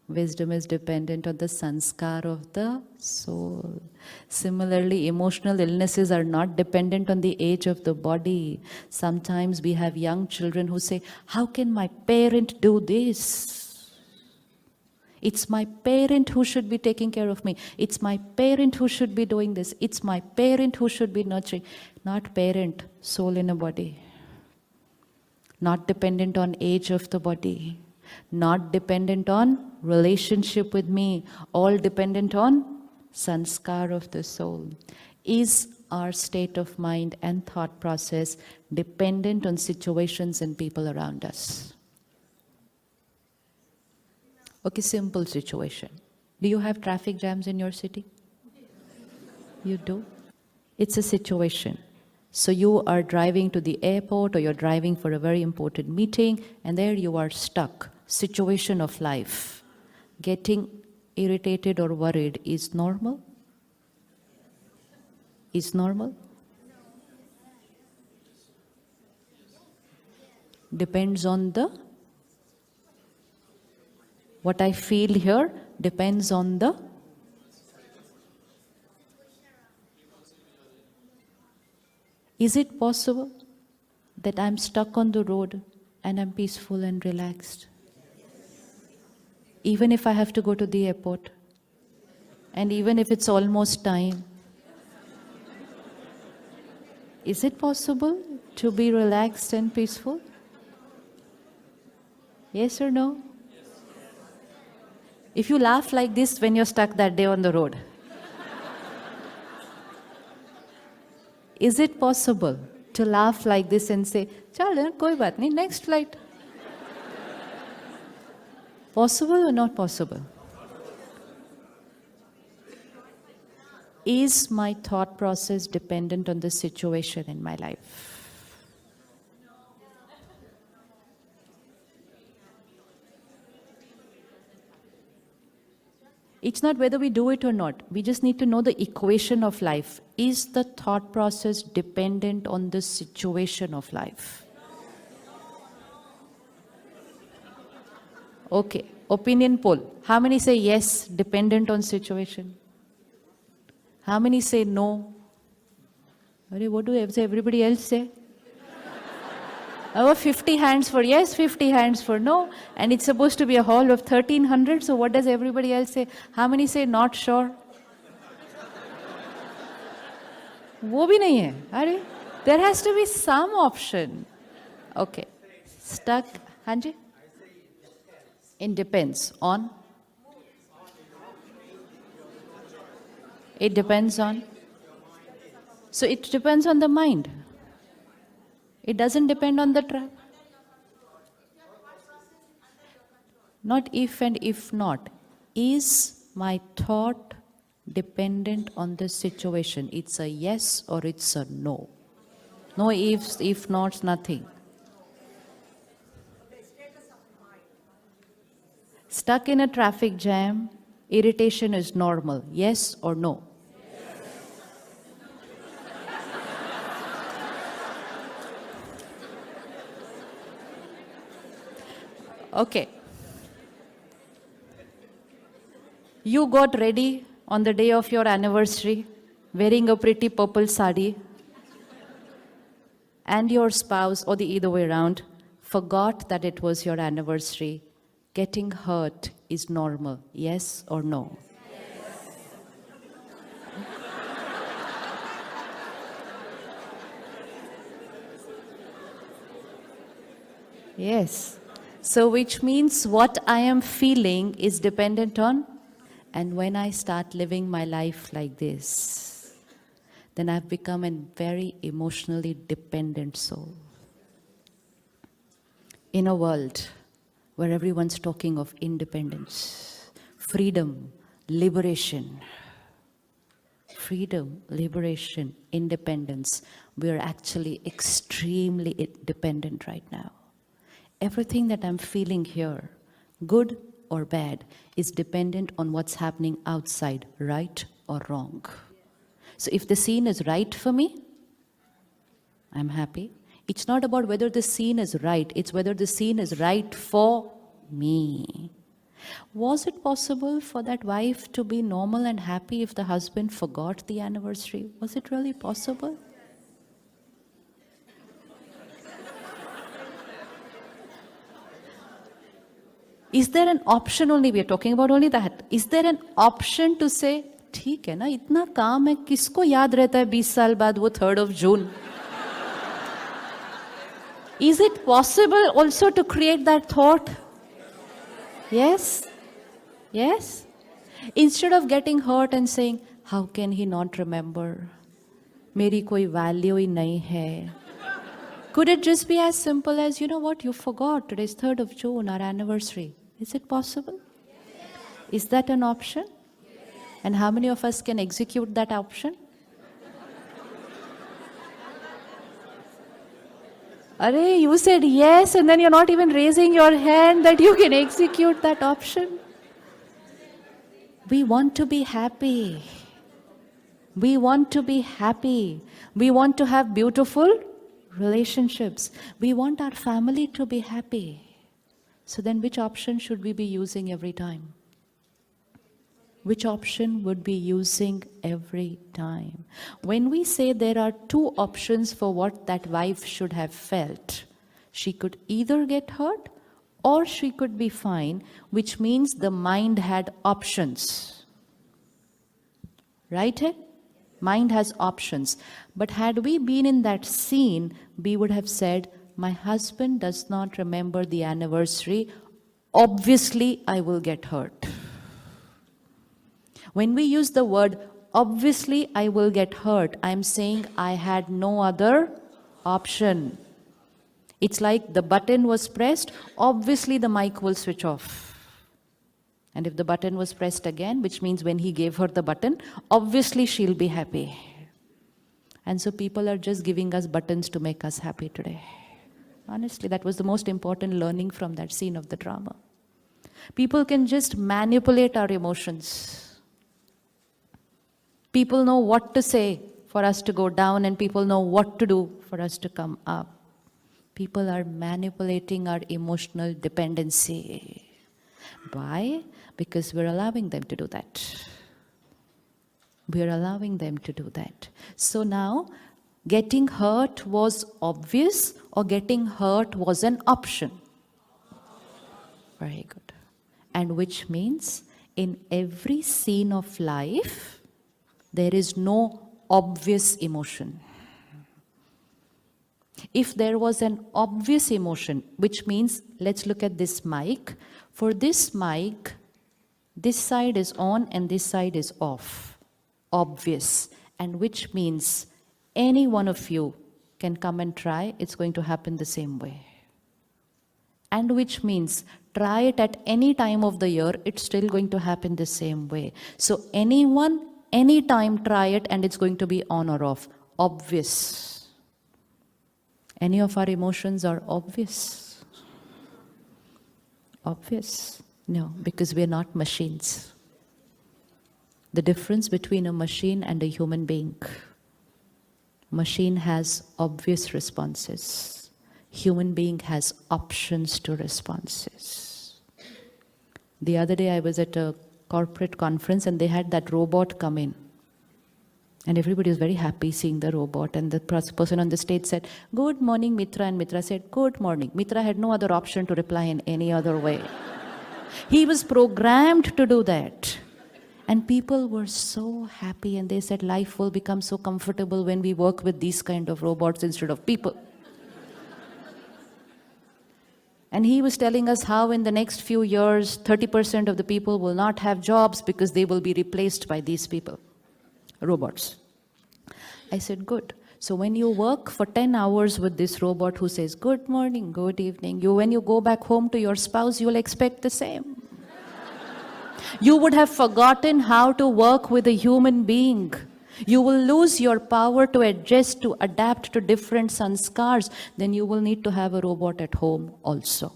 Wisdom is dependent on the sanskar of the soul. Similarly, emotional illnesses are not dependent on the age of the body. Sometimes we have young children who say, how can my parent do this? It's my parent who should be taking care of me. It's my parent who should be doing this. It's my parent who should be nurturing. Not parent, soul in a body. Not dependent on age of the body. Not dependent on relationship with me. All dependent on sanskar of the soul. Is our state of mind and thought process dependent on situations and people around us? Okay, simple situation. Do you have traffic jams in your city? You do? It's a situation. So you are driving to the airport or you're driving for a very important meeting and there you are stuck. Situation of life. Getting irritated or worried is normal? Is normal? Depends on the... What I feel here depends on the... Is it possible that I'm stuck on the road and I'm peaceful and relaxed? Even if I have to go to the airport, and even if it's almost time, is it possible to be relaxed and peaceful? Yes or no? If you laugh like this when you're stuck that day on the road, is it possible to laugh like this and say, "Chal, koi baat nahi, next flight"? Possible or not possible? Is my thought process dependent on the situation in my life? It's not whether we do it or not. We just need to know the equation of life. Is the thought process dependent on the situation of life? Okay, opinion poll. How many say yes, dependent on situation? How many say no? What do everybody else say? Over 50 hands for yes, 50 hands for no. And it's supposed to be a hall of 1300. So what does everybody else say? How many say not sure? वो भी नहीं है. अरे, there has to be some option. Okay. Stuck. Hanji? It depends on? It depends on? So it depends on the mind. It doesn't depend on the trap. Not if and if not. Is my thought dependent on the situation? It's a yes or it's a no. No ifs, if nots, nothing. Stuck in a traffic jam, irritation is normal. Yes or no? Okay. You got ready on the day of your anniversary, wearing a pretty purple sari, and your spouse, or the either way around, forgot that it was your anniversary. Getting hurt is normal. Yes or no? Yes. So which means what I am feeling is dependent on, and when I start living my life like this, then I've become a very emotionally dependent soul. In a world where everyone's talking of independence, freedom, liberation, independence, we are actually extremely dependent right now. Everything that I'm feeling here, good or bad, is dependent on what's happening outside, right or wrong. So if the scene is right for me, I'm happy. It's not about whether the scene is right, it's whether the scene is right for me. Was it possible for that wife to be normal and happy if the husband forgot the anniversary? Was it really possible? Is there an option only? We are talking about only that. Is there an option to say, ठीक है ना, इतना काम है, किसको याद रहता है 20 साल बाद वो 3rd of June? Is it possible also to create that thought? Yes? Yes? Instead of getting hurt and saying, how can he not remember? मेरी कोई value ही नहीं है. Could it just be as simple as, you know what, you forgot, today's 3rd of June, our anniversary. Is it possible? Is that an option? And how many of us can execute that option? Are, you said yes, and then you're not even raising your hand that you can execute that option. We want to be happy. We want to be happy. We want to have beautiful relationships. We want our family to be happy. So then which option should we be using every time? Which option would be using every time? When we say there are two options for what that wife should have felt, she could either get hurt or she could be fine, which means the mind had options. Right? Mind has options. But had we been in that scene, we would have said, my husband does not remember the anniversary. Obviously, I will get hurt. When we use the word, obviously, I will get hurt, I'm saying I had no other option. It's like the button was pressed, obviously the mic will switch off. And if the button was pressed again, which means when he gave her the button, obviously she'll be happy. And so people are just giving us buttons to make us happy today. Honestly, that was the most important learning from that scene of the drama. People can just manipulate our emotions. People know what to say for us to go down, and people know what to do for us to come up. People are manipulating our emotional dependency. Why? Because we're allowing them to do that. We're allowing them to do that. So now, getting hurt was obvious, or getting hurt was an option? Very good. And which means in every scene of life, there is no obvious emotion. If there was an obvious emotion, which means, let's look at this mic. For this mic, this side is on and this side is off. Obvious. And which means any one of you can come and try, it's going to happen the same way. And which means try it at any time of the year, it's still going to happen the same way. So anyone, anytime try it and it's going to be on or off. Obvious. Any of our emotions are obvious? Obvious? No, because we are not machines. The difference between a machine and a human being. Machine has obvious responses. Human being has options to responses. The other day I was at a corporate conference and they had that robot come in. And everybody was very happy seeing the robot. And the person on the stage said, "Good morning, Mitra." And Mitra said, "Good morning." Mitra had no other option to reply in any other way. He was programmed to do that. And people were so happy, and they said life will become so comfortable when we work with these kind of robots instead of people. And he was telling us how in the next few years, 30% of the people will not have jobs because they will be replaced by these people, robots. I said, good. So when you work for 10 hours with this robot who says, "Good morning, good evening," when you go back home to your spouse, you'll expect the same. You would have forgotten how to work with a human being. You will lose your power to adjust, to adapt to different sanskars. Then you will need to have a robot at home also.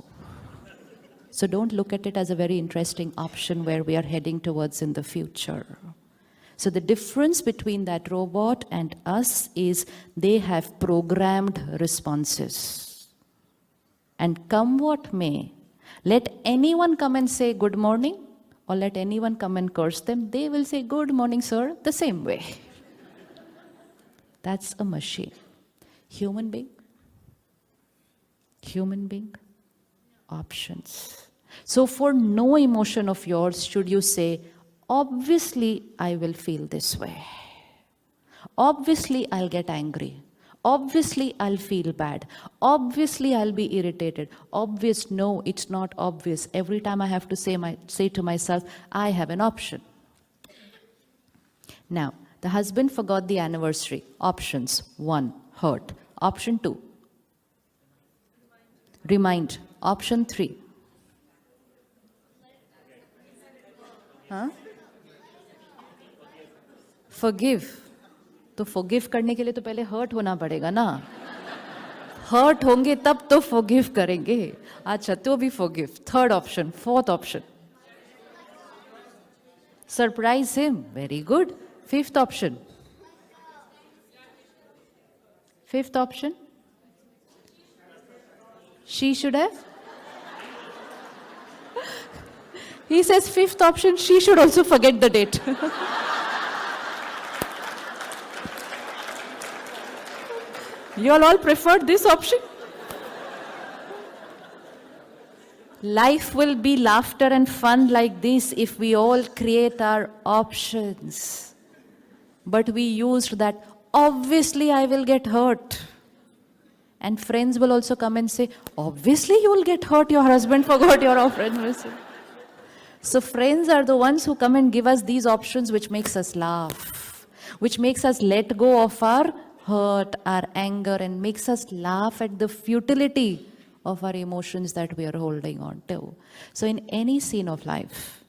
So don't look at it as a very interesting option where we are heading towards in the future. So the difference between that robot and us is they have programmed responses. And come what may, let anyone come and say good morning, or let anyone come and curse them, they will say, "Good morning, sir," the same way. That's a machine. Human being? Human being? Options. So for no emotion of yours should you say, "Obviously I will feel this way. Obviously I'll get angry. Obviously I'll feel bad. Obviously I'll be irritated." Obvious? No, it's not obvious. Every time I have to say to myself, I have an option. Now, the husband forgot the anniversary. Options. 1, hurt. Option 2, remind. Option 3. Forgive. तो forgive करने के लिए तो पहले hurt होना पड़ेगा ना. Hurt होंगे तब तो forgive करेंगे. अच्छा, तो भी forgive. 3rd option. 4th option. Surprise him. Very good. 5th option. 5th option. She should have. He says 5th option, she should also forget the date. You all preferred this option? Life will be laughter and fun like this if we all create our options. But we used that, "Obviously I will get hurt." And friends will also come and say, "Obviously you will get hurt, your husband forgot your anniversary." So friends are the ones who come and give us these options which makes us laugh, which makes us let go of our hurt, our anger, and makes us laugh at the futility of our emotions that we are holding on to. So in any scene of life,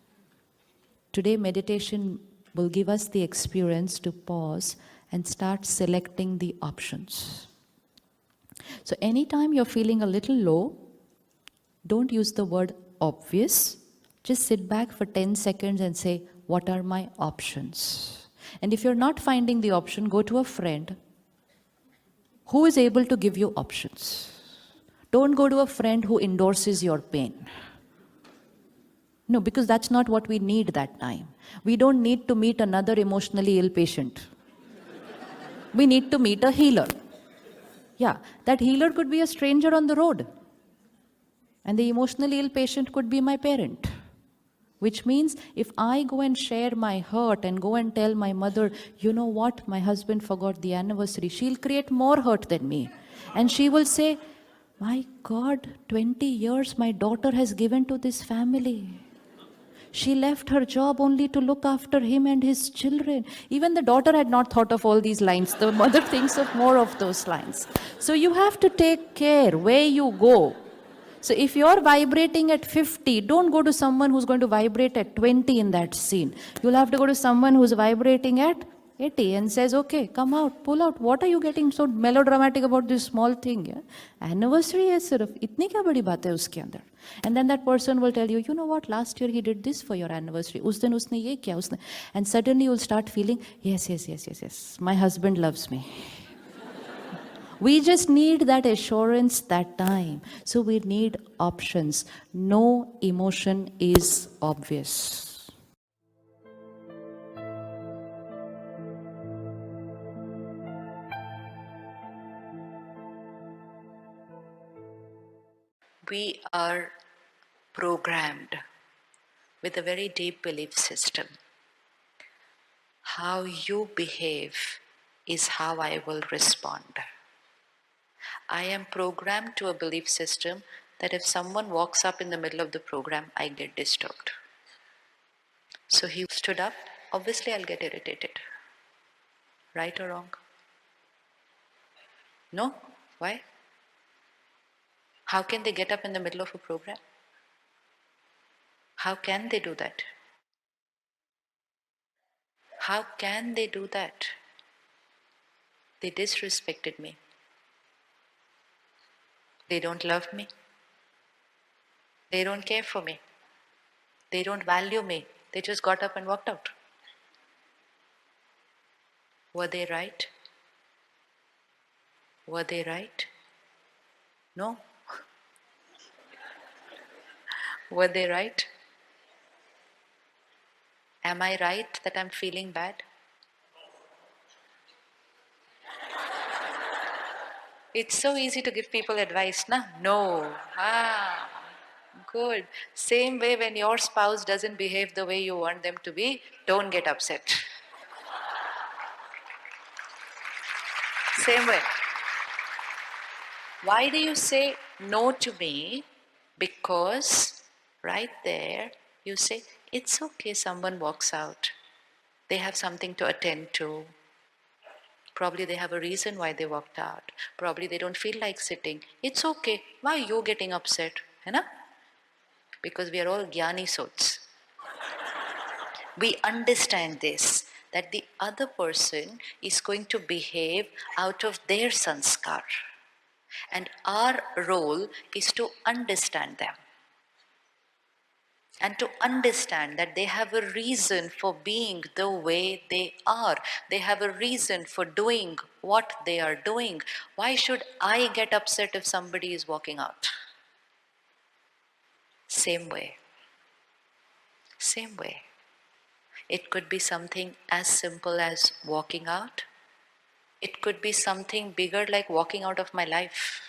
today meditation will give us the experience to pause and start selecting the options. So anytime you're feeling a little low, don't use the word obvious Just sit back for 10 seconds and say, what are my options? And if you're not finding the option, go to a friend who is able to give you options. Don't go to a friend who endorses your pain. No, because that's not what we need that time. We don't need to meet another emotionally ill patient. We need to meet a healer. Yeah, that healer could be a stranger on the road. And the emotionally ill patient could be my parent. Which means if I go and share my hurt and go and tell my mother, you know what, my husband forgot the anniversary, she'll create more hurt than me. And she will say, my God, 20 years my daughter has given to this family. She left her job only to look after him and his children. Even the daughter had not thought of all these lines. The mother thinks of more of those lines. So you have to take care where you go. So if you're vibrating at 50, don't go to someone who's going to vibrate at 20 in that scene. You'll have to go to someone who's vibrating at 80 and says, okay, come out, pull out. What are you getting so melodramatic about this small thing? Yeah? Anniversary is sort of, itni kya badi baat hai uske andar? And then that person will tell you, you know what, last year he did this for your anniversary. Us din usne ye kiya, usne. And suddenly you'll start feeling, yes, my husband loves me. We just need that assurance that time. So we need options. No emotion is obvious. We are programmed with a very deep belief system. How you behave is how I will respond. I am programmed to a belief system that if someone walks up in the middle of the program, I get disturbed. So he stood up, obviously I'll get irritated. Right or wrong? No? Why? How can they get up in the middle of a program? How can they do that? How can they do that? They disrespected me. They don't love me. They don't care for me. They don't value me. They just got up and walked out. Were they right? Were they right? No. Were they right? Am I right that I'm feeling bad? It's so easy to give people advice, na? No. Good. Same way when your spouse doesn't behave the way you want them to be, don't get upset. Same way. Why do you say no to me? Because right there you say, it's okay, someone walks out. They have something to attend to. Probably they have a reason why they walked out. Probably they don't feel like sitting. It's okay. Why are you getting upset? Hai na? Because we are all jnani souls. We understand this, that the other person is going to behave out of their sanskar. And our role is to understand them. And to understand that they have a reason for being the way they are. They have a reason for doing what they are doing. Why should I get upset if somebody is walking out? Same way. Same way. It could be something as simple as walking out. It could be something bigger like walking out of my life.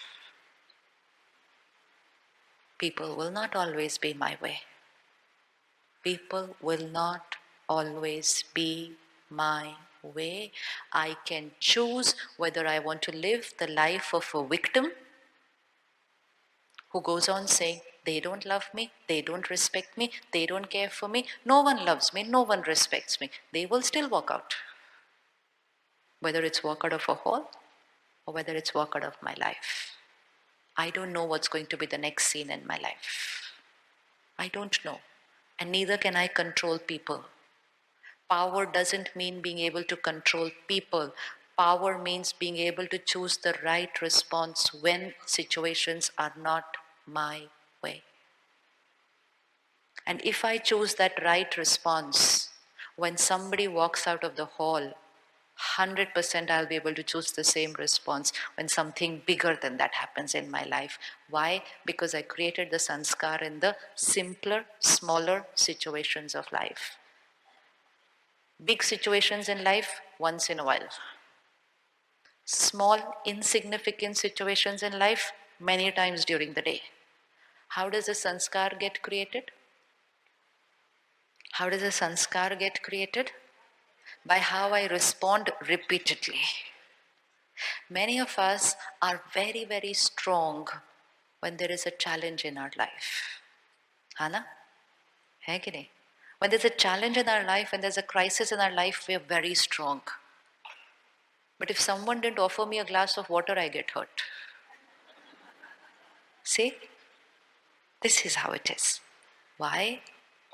People will not always be my way. People will not always be my way. I can choose whether I want to live the life of a victim who goes on saying, they don't love me, they don't respect me, they don't care for me, no one loves me, no one respects me. They will still walk out. Whether it's walk out of a hall or whether it's walk out of my life. I don't know what's going to be the next scene in my life. I don't know. And neither can I control people. Power doesn't mean being able to control people. Power means being able to choose the right response when situations are not my way. And if I choose that right response, when somebody walks out of the hall, 100% I'll be able to choose the same response when something bigger than that happens in my life. Why? Because I created the sanskar in the simpler, smaller situations of life. Big situations in life, once in a while. Small, insignificant situations in life, many times during the day. How does a sanskar get created? How does a sanskar get created? By how I respond repeatedly. Many of us are very, very strong when there is a challenge in our life. Hana? Hai ki nahi? When there's a challenge in our life, when there's a crisis in our life, we are very strong. But if someone didn't offer me a glass of water, I get hurt. See? This is how it is. Why?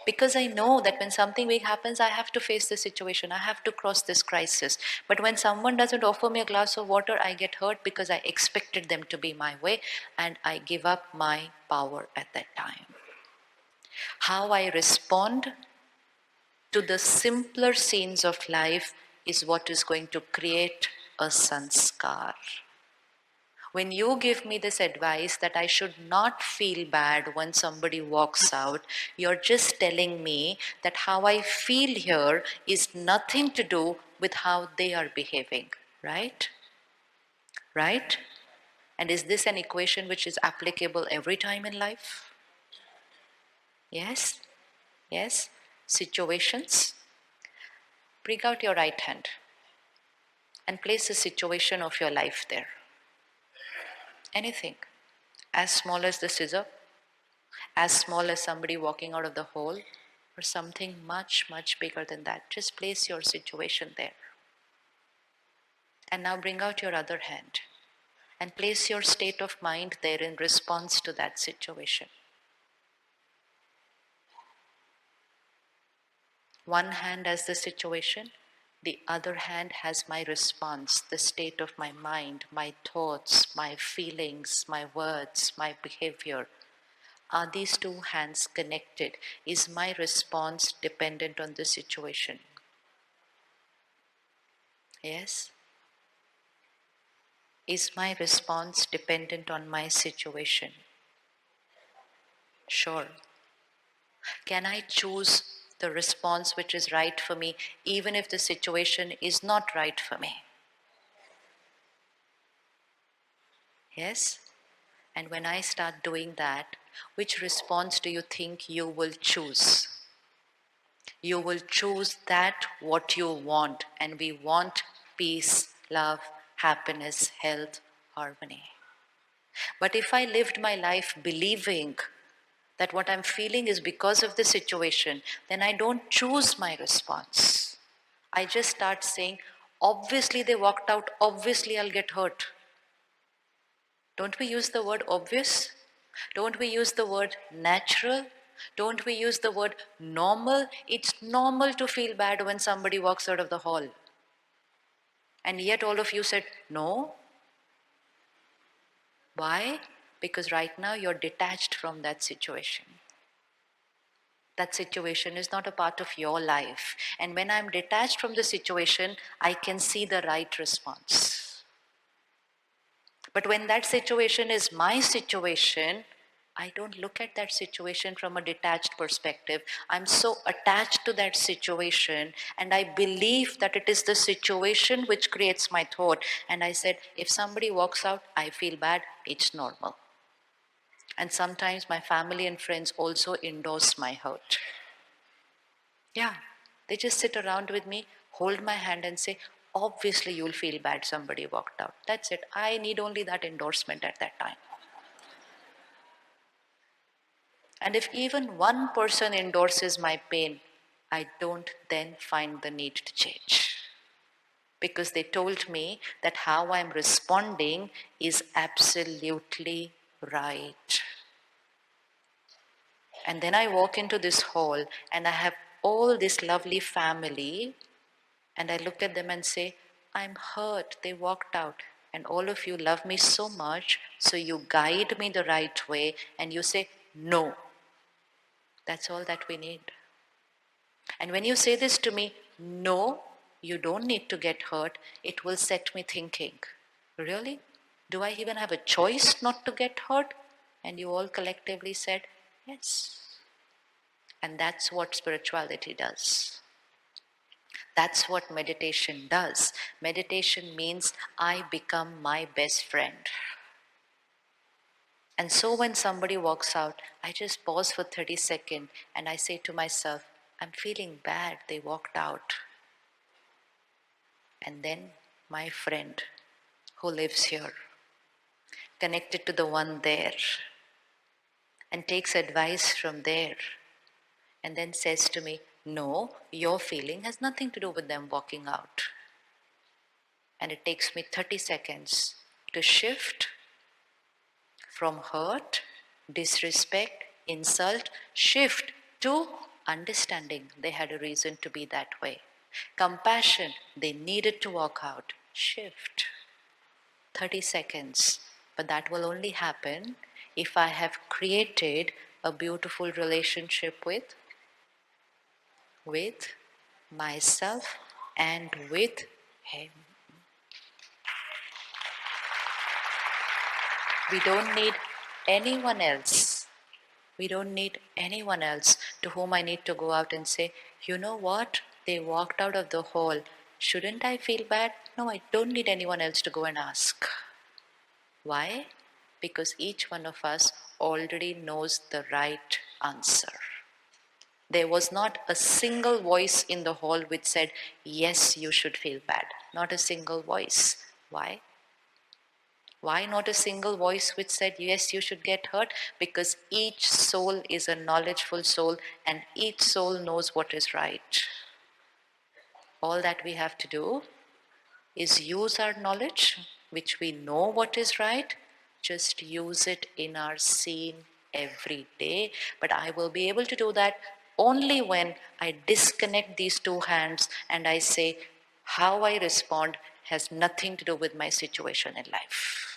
Because I know that when something big happens, I have to face this situation, I have to cross this crisis. But when someone doesn't offer me a glass of water, I get hurt because I expected them to be my way and I give up my power at that time. How I respond to the simpler scenes of life is what is going to create a sanskar. When you give me this advice that I should not feel bad when somebody walks out, you're just telling me that how I feel here is nothing to do with how they are behaving, right? Right? And is this an equation which is applicable every time in life? Yes? Yes? Situations? Bring out your right hand and place a situation of your life there. Anything. As small as the scissor, as small as somebody walking out of the hole, or something much, much bigger than that. Just place your situation there. And now bring out your other hand and place your state of mind there in response to that situation. One hand has the situation, the other hand has my response, the state of my mind, my thoughts, my feelings, my words, my behavior. Are these two hands connected? Is my response dependent on the situation? Yes? Is my response dependent on my situation? Sure. Can I choose the response which is right for me even if the situation is not right for me? Yes? And when I start doing that, which response do you think you will choose? You will choose that what you want, and we want peace, love, happiness, health, harmony. But if I lived my life believing that what I'm feeling is because of the situation, then I don't choose my response. I just start saying, obviously they walked out, obviously I'll get hurt. Don't we use the word obvious? Don't we use the word natural? Don't we use the word normal? It's normal to feel bad when somebody walks out of the hall. And yet all of you said, no. Why? Because right now you're detached from that situation. That situation is not a part of your life. And when I'm detached from the situation, I can see the right response. But when that situation is my situation, I don't look at that situation from a detached perspective. I'm so attached to that situation, and I believe that it is the situation which creates my thought. And I said, if somebody walks out, I feel bad, it's normal. And sometimes my family and friends also endorse my hurt. Yeah, they just sit around with me, hold my hand and say, obviously you'll feel bad somebody walked out. That's it. I need only that endorsement at that time. And if even one person endorses my pain, I don't then find the need to change. Because they told me that how I'm responding is absolutely right. And then I walk into this hall and I have all this lovely family. And I look at them and say, I'm hurt, they walked out. And all of you love me so much, so you guide me the right way and you say, no, That's all that we need. And when you say this to me, no, you don't need to get hurt, it will set me thinking, really? Do I even have a choice not to get hurt? And you all collectively said, yes. And that's what spirituality does. That's what meditation does. Meditation means I become my best friend. And so when somebody walks out, I just pause for 30 seconds and I say to myself, I'm feeling bad, they walked out. And then my friend who lives here, connected to the one there, and takes advice from there, and then says to me, no, your feeling has nothing to do with them walking out. And it takes me 30 seconds to shift from hurt, disrespect, insult, shift to understanding they had a reason to be that way. Compassion, they needed to walk out. Shift. 30 seconds. But that will only happen if I have created a beautiful relationship with myself and with him. We don't need anyone else. We don't need anyone else to whom I need to go out and say, you know what? They walked out of the hall. Shouldn't I feel bad? No, I don't need anyone else to go and ask. Why? Because each one of us already knows the right answer. There was not a single voice in the hall which said, yes, you should feel bad. Not a single voice. Why? Why not a single voice which said, yes, you should get hurt? Because each soul is a knowledgeful soul and each soul knows what is right. All that we have to do is use our knowledge, which we know what is right, just use it in our scene every day. But I will be able to do that only when I disconnect these two hands and I say, how I respond has nothing to do with my situation in life.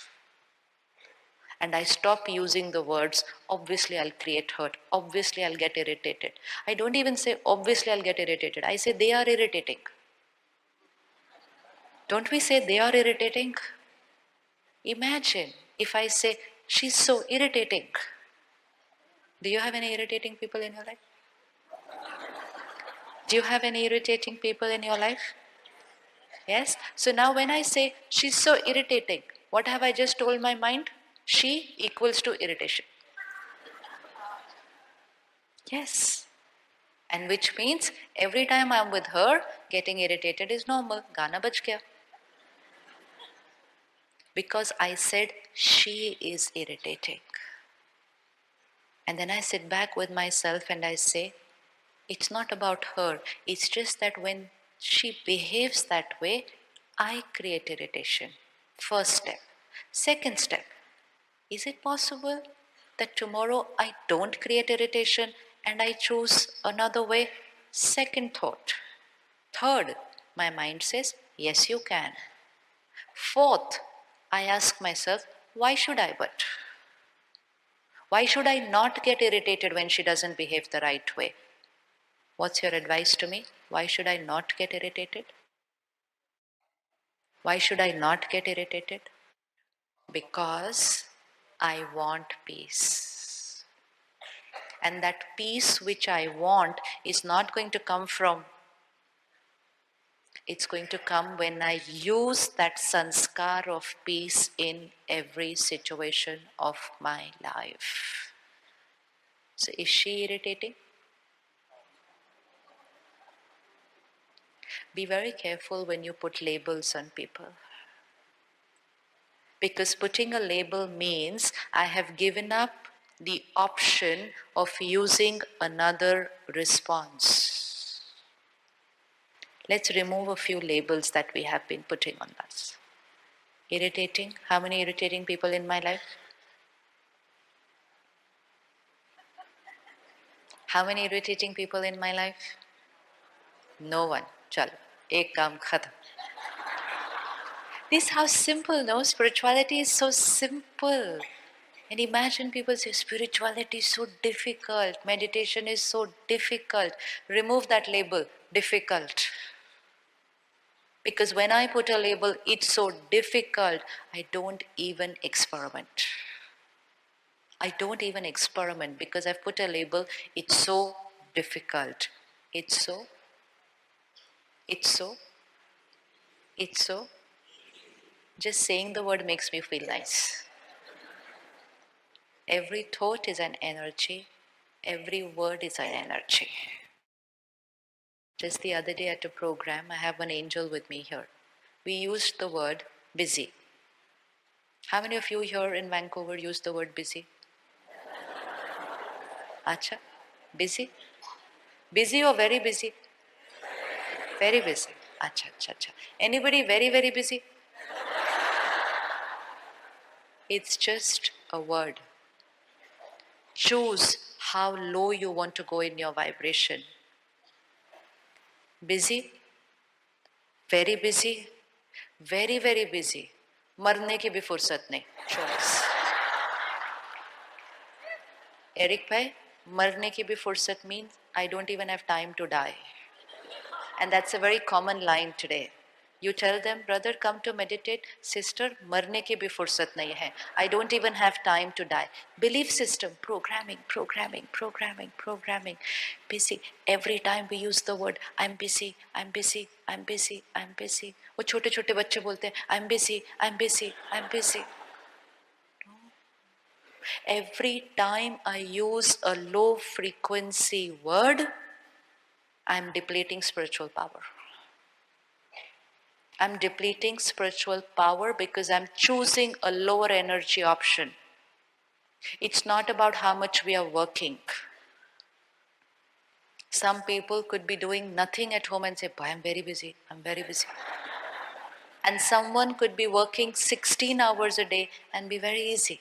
And I stop using the words, obviously I'll create hurt, obviously I'll get irritated. I don't even say, obviously I'll get irritated. I say, they are irritating. Don't we say they are irritating? Imagine if I say, she's so irritating. Do you have any irritating people in your life? Do you have any irritating people in your life? Yes? So now when I say, she's so irritating, what have I just told my mind? She equals to irritation. Yes. And which means every time I'm with her, getting irritated is normal. Gana bach gaya. Because I said, she is irritating. And then I sit back with myself and I say, it's not about her. It's just that when she behaves that way, I create irritation. First step. Second step, is it possible that tomorrow I don't create irritation and I choose another way? Second thought. Third, my mind says, yes, you can. Fourth, I ask myself, why should I but? Why should I not get irritated when she doesn't behave the right way? What's your advice to me? Why should I not get irritated? Why should I not get irritated? Because I want peace. And that peace which I want is not going to come from, it's going to come when I use that sanskar of peace in every situation of my life. So is she irritating? Be very careful when you put labels on people. Because putting a label means I have given up the option of using another response. Let's remove a few labels that we have been putting on us. Irritating. How many irritating people in my life? How many irritating people in my life? No one. Chalo. Ek kaam khatam. This is how simple, no? Spirituality is so simple. And imagine people say spirituality is so difficult, meditation is so difficult. Remove that label, difficult. Because when I put a label, it's so difficult, I don't even experiment. I don't even experiment because I've put a label, it's so difficult. It's so, it's so, it's so. Just saying the word makes me feel nice. Every thought is an energy, every word is an energy. Just the other day at a program, I have an angel with me here. We used the word busy. How many of you here in Vancouver use the word busy? Acha? Busy? Busy or very busy? Very busy. Acha, acha, acha. Anybody very, very busy? It's just a word. Choose how low you want to go in your vibration. Busy, very, very busy. मरने की भी फुर्सत नहीं. Choice. Eric bhai, मरने की भी फुर्सत means I don't even have time to die. And that's a very common line today. You tell them, brother, come to meditate. Sister, मरने की भी फुर्सत नहीं है. I don't even have time to die. Belief system, programming. Busy. Every time we use the word, I'm busy. वो छोटे छोटे बच्चे बोलते हैं, I'm busy. Every time I use a low frequency word, I'm depleting spiritual power. I'm depleting spiritual power because I'm choosing a lower energy option. It's not about how much we are working. Some people could be doing nothing at home and say, boy, I'm very busy. And someone could be working 16 hours a day and be very easy.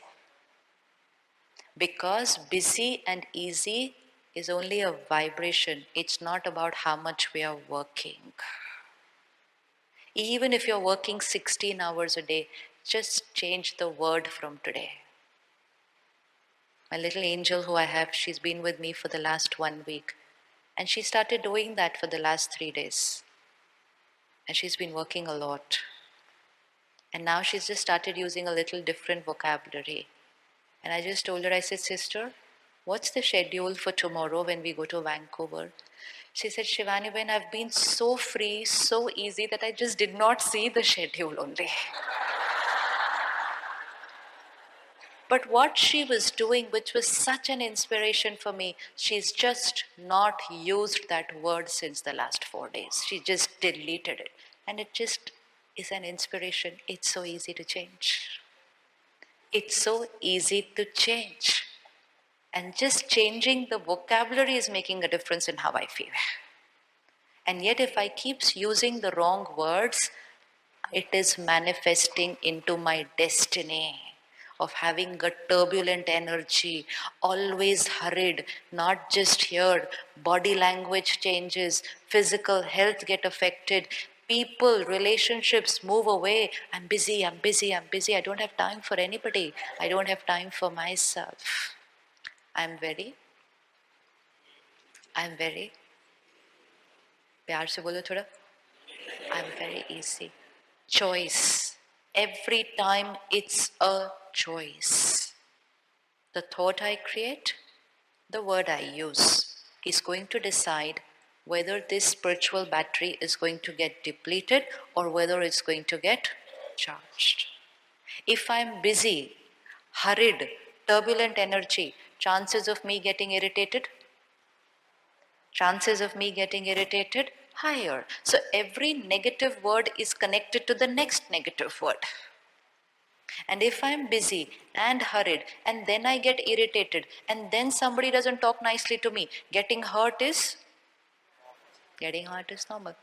Because busy and easy is only a vibration. It's not about how much we are working. Even if you're working 16 hours a day, just change the word from today. My little angel who I have, she's been with me for the last 1 week. And she started doing that for the last 3 days. And she's been working a lot. And now she's just started using a little different vocabulary. And I just told her, I said, sister, what's the schedule for tomorrow when we go to Vancouver? She said, Shivani, when I've been so free, so easy that I just did not see the schedule only. But what she was doing, which was such an inspiration for me, she's just not used that word since the last 4 days. She just deleted it. And it just is an inspiration. It's so easy to change. It's so easy to change. And just changing the vocabulary is making a difference in how I feel. And yet if I keep using the wrong words, it is manifesting into my destiny of having a turbulent energy, always hurried, not just here, body language changes, physical health get affected, people, relationships move away. I'm busy, I don't have time for anybody, I don't have time for myself. I'm very, प्यार से बोलो थोड़ा, I'm very easy. Choice. Every time it's a choice. The thought I create, the word I use is going to decide whether this spiritual battery is going to get depleted or whether it's going to get charged. If I'm busy, hurried, turbulent energy, chances of me getting irritated higher. So every negative word is connected to the next negative word. And if I'm busy and hurried and then I get irritated and then somebody doesn't talk nicely to me, getting hurt is normal.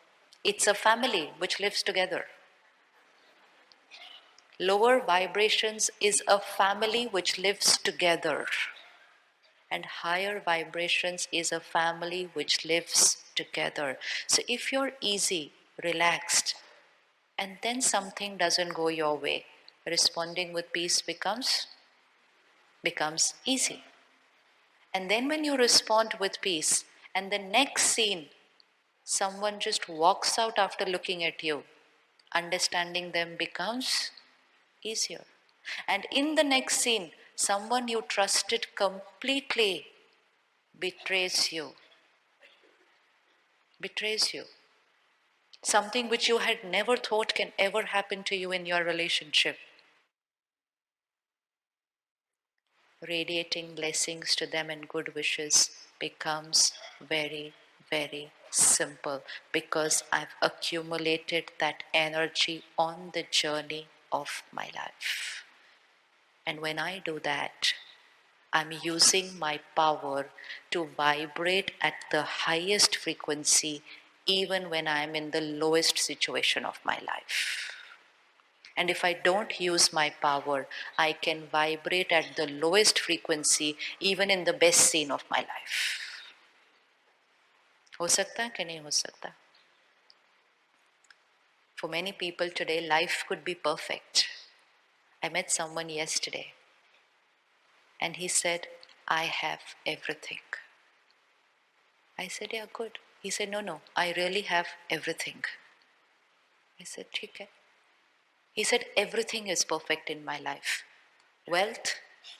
It's a family which lives together. Lower vibrations is a family which lives together. And higher vibrations is a family which lives together. So if you're easy, relaxed, and then something doesn't go your way, responding with peace becomes becomes easy. And then when you respond with peace, and the next scene, someone just walks out after looking at you, understanding them becomes easier. And in the next scene, someone you trusted completely betrays you. Betrays you. Something which you had never thought can ever happen to you in your relationship. Radiating blessings to them and good wishes becomes very, very simple because I've accumulated that energy on the journey of my life. And when I do that, I'm using my power to vibrate at the highest frequency even when I'm in the lowest situation of my life. And if I don't use my power, I can vibrate at the lowest frequency even in the best scene of my life. हो सकता है कि नहीं हो सकता? For many people today, life could be perfect. I met someone yesterday and he said, I have everything. I said, yeah, good. He said, no, I really have everything. I said, ठीक है. He said, everything is perfect in my life. Wealth,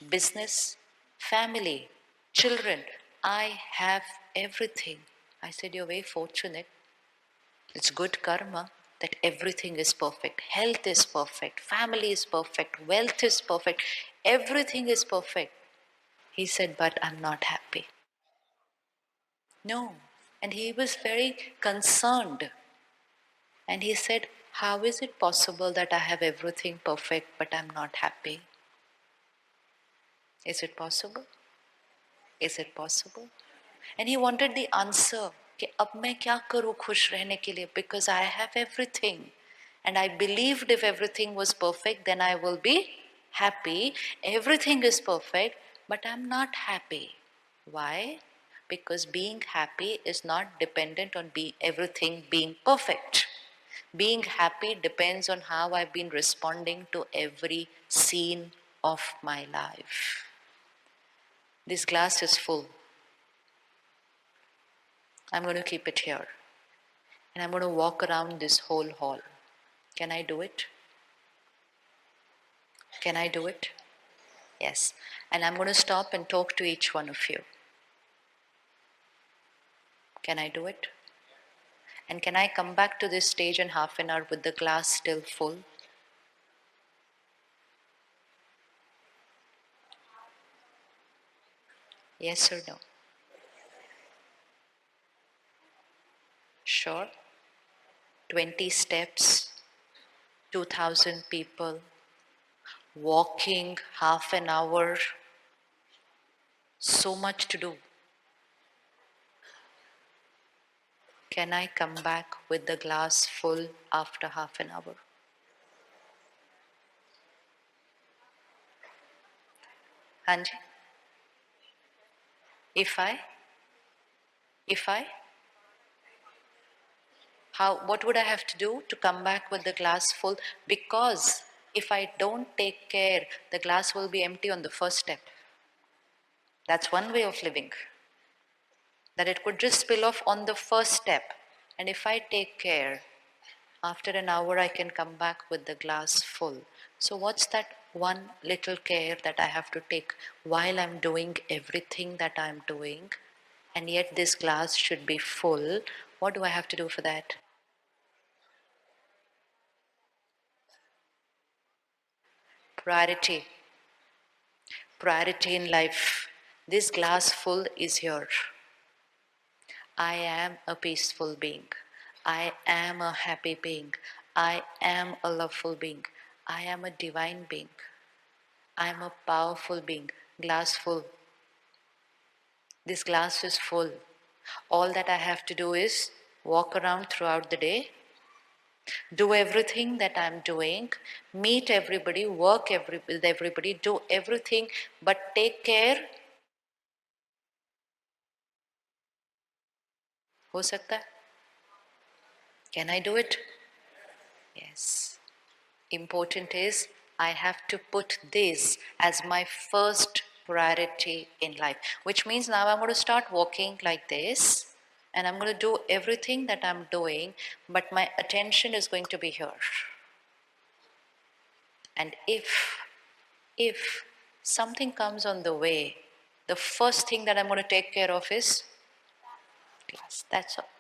business, family, children. I have everything. I said, you're very fortunate. It's good karma that everything is perfect. Health is perfect. Family is perfect. Wealth is perfect. Everything is perfect. He said, but I'm not happy. No. And he was very concerned. And he said, how is it possible that I have everything perfect but I'm not happy? Is it possible? Is it possible? And he wanted the answer कि अब मैं क्या करूँ खुश रहने के लिए because I have everything. And I believed if everything was perfect then I will be happy. Everything is perfect but I'm not happy. Why? Because being happy is not dependent on everything being perfect. Being happy depends on how I've been responding to every scene of my life. This glass is full. I'm going to keep it here. And I'm going to walk around this whole hall. Can I do it? Can I do it? Yes. And I'm going to stop and talk to each one of you. Can I do it? And can I come back to this stage in half an hour with the glass still full? Yes or no? Sure. 20 steps, 2,000 people, walking half an hour, so much to do. Can I come back with the glass full after half an hour? Anji? If I? What would I have to do to come back with the glass full? Because if I don't take care, the glass will be empty on the first step. That's one way of living. That it could just spill off on the first step. And if I take care, after an hour I can come back with the glass full. So what's that one little care that I have to take while I'm doing everything that I'm doing? And yet this glass should be full. What do I have to do for that? Priority. Priority in life. This glass full is here. I am a peaceful being. I am a happy being. I am a loveful being. I am a divine being. I am a powerful being. Glass full. This glass is full. All that I have to do is walk around throughout the day, do everything that I'm doing, meet everybody, with everybody, do everything, but take care. हो सकता है? Can I do it? Yes. Important is I have to put this as my first priority in life. Which means now I'm going to start walking like this, and I'm going to do everything that I'm doing, but my attention is going to be here. And if something comes on the way, the first thing that I'm going to take care of is class. That's all.